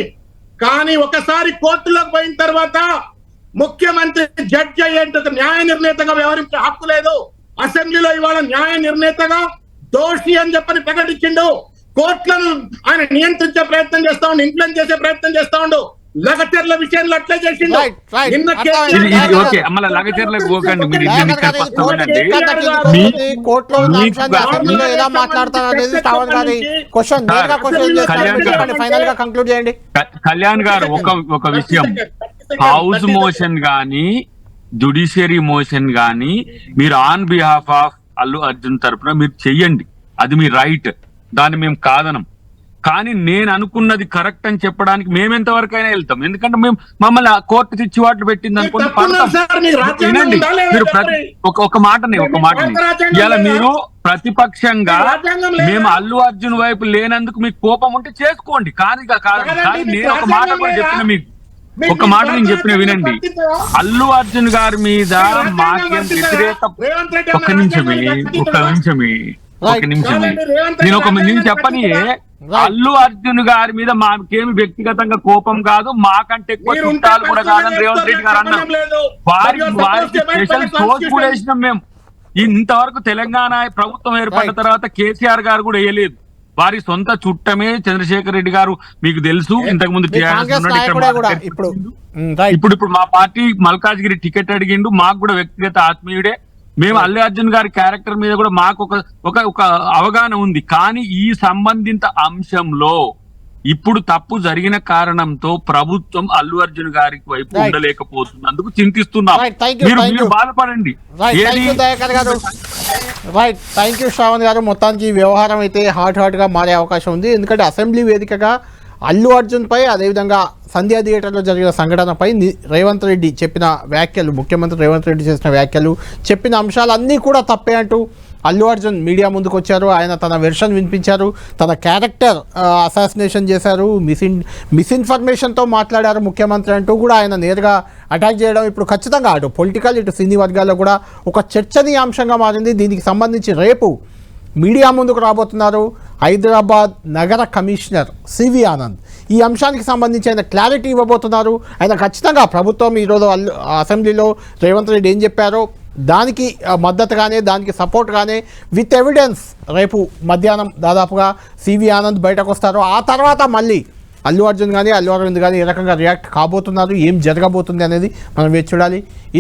కానీ ఒకసారి కోర్టులోకి పోయిన తర్వాత ముఖ్యమంత్రి జడ్జి అయ్యేందుకు న్యాయ నిర్ణేతగా వ్యవహరించే హక్కు లేదు. అసెంబ్లీలో ఇవాళ న్యాయ నిర్ణేతగా దోషి అని చెప్పని ప్రకటించిండు. కోర్టులను ఆయన నియంత్రించే ప్రయత్నం చేస్తా ఉండు, ఇన్ఫ్లుయెన్స్ చేసే ప్రయత్నం చేస్తా ఉండు. లగచర్ల విషయంలో అట్లే చేసిండు. కళ్యాణ్ గారు, ఒక విషయం, హౌస్ మోషన్ గానీ జుడిషియరీ మోషన్ గానీ మీరు on behalf of Allu Arjun తరపున మీరు చెయ్యండి, అది మీ రైట్, దాన్ని మేము కాదనం. కానీ నేను అనుకున్నది కరెక్ట్ అని చెప్పడానికి మేము ఎంతవరకైనా వెళ్తాం. ఎందుకంటే మేము మమ్మల్ని కోర్టు తెచ్చివాట్లు పెట్టింది అనుకుంటే వినండి. మీరు ఒక మాటని ఇలా మీరు ప్రతిపక్షంగా మేము అల్లు అర్జున్ వైపు లేనందుకు మీకు కోపం ఉంటే చేసుకోండి, కానీ నేను ఒక మాట కూడా చెప్పిన మీకు, ఒక మాట నేను చెప్పిన వినండి. అల్లు అర్జున్ గారి మీద మాకేం వ్యతిరేక, ఒక్క నిమిషమే నేను చెప్పని, అల్లు అర్జున్ గారి మీద మాకేమి వ్యక్తిగతంగా కోపం కాదు, మాకంటే ఎక్కువ చుట్టాలు కూడా కాదని రేవంత్ రెడ్డి గారు అన్నారు. వారికి స్పెషల్ సోర్స్ కూడా వేసినాం మేము. ఇంతవరకు తెలంగాణ ప్రభుత్వం ఏర్పడిన తర్వాత కేసీఆర్ గారు కూడా వేయలేదు. వారి సొంత చుట్టమే చంద్రశేఖర్ రెడ్డి గారు, మీకు తెలుసు, ఇంతకు ముందు ఇప్పుడు మా పార్టీ మల్కాజ్గిరి టికెట్ అడిగిండు, మాకు కూడా వ్యక్తిగత ఆత్మీయుడే. మేము అల్లు అర్జున్ గారి క్యారెక్టర్ మీద కూడా మాకు ఒక అవగాహన ఉంది. కానీ ఈ సంబంధిత అంశంలో ఇప్పుడు తప్పు జరిగిన కారణంతో ప్రభుత్వం అల్లు అర్జున్ గారి వైపు ఉండలేకపోతున్నందుకు చింతిస్తున్నాం. మీరు బాధపడండి. రైట్, థ్యాంక్ యూ శ్రావణ్ గారు. మొత్తానికి ఈ వ్యవహారం అయితే హాట్ గా మారే అవకాశం ఉంది. ఎందుకంటే అసెంబ్లీ వేదికగా అల్లు అర్జున్ పై, అదేవిధంగా సంధ్యా థియేటర్లో జరిగిన సంఘటనపై రేవంత్ రెడ్డి చెప్పిన వ్యాఖ్యలు, ముఖ్యమంత్రి రేవంత్ రెడ్డి చేసిన వ్యాఖ్యలు, చెప్పిన అంశాలన్నీ కూడా తప్పే అంటూ అల్లు అర్జున్ మీడియా ముందుకు వచ్చారు. ఆయన తన వెర్షన్ వినిపించారు, తన క్యారెక్టర్ అసాసినేషన్ చేశారు, మిస్ఇన్ఫర్మేషన్తో మాట్లాడారు ముఖ్యమంత్రి అంటూ కూడా ఆయన నేరుగా అటాక్ చేయడం ఇప్పుడు ఖచ్చితంగా అటు పొలిటికల్, ఇటు సినీ వర్గాల్లో కూడా ఒక చర్చనీయాంశంగా మారింది. దీనికి సంబంధించి రేపు మీడియా ముందుకు రాబోతున్నారు హైదరాబాద్ నగర కమిషనర్ సివి ఆనంద్. ఈ అంశానికి సంబంధించి ఆయన క్లారిటీ ఇవ్వబోతున్నారు. ఆయన ఖచ్చితంగా ప్రభుత్వం ఈరోజు అసెంబ్లీలో రేవంత్ రెడ్డి ఏం చెప్పారో దానికి మద్దతుగానే, దానికి సపోర్ట్గానే విత్ ఎవిడెన్స్ రేపు మధ్యాహ్నం దాదాపుగా సివి ఆనంద్ బయటకు వస్తారు. ఆ తర్వాత మళ్ళీ అల్లు అర్జున్ కానీ అల్లు అరవింద్ కానీ ఏ రకంగా రియాక్ట్ కాబోతున్నారు, ఏం జరగబోతుంది అనేది మనం వేచి చూడాలి.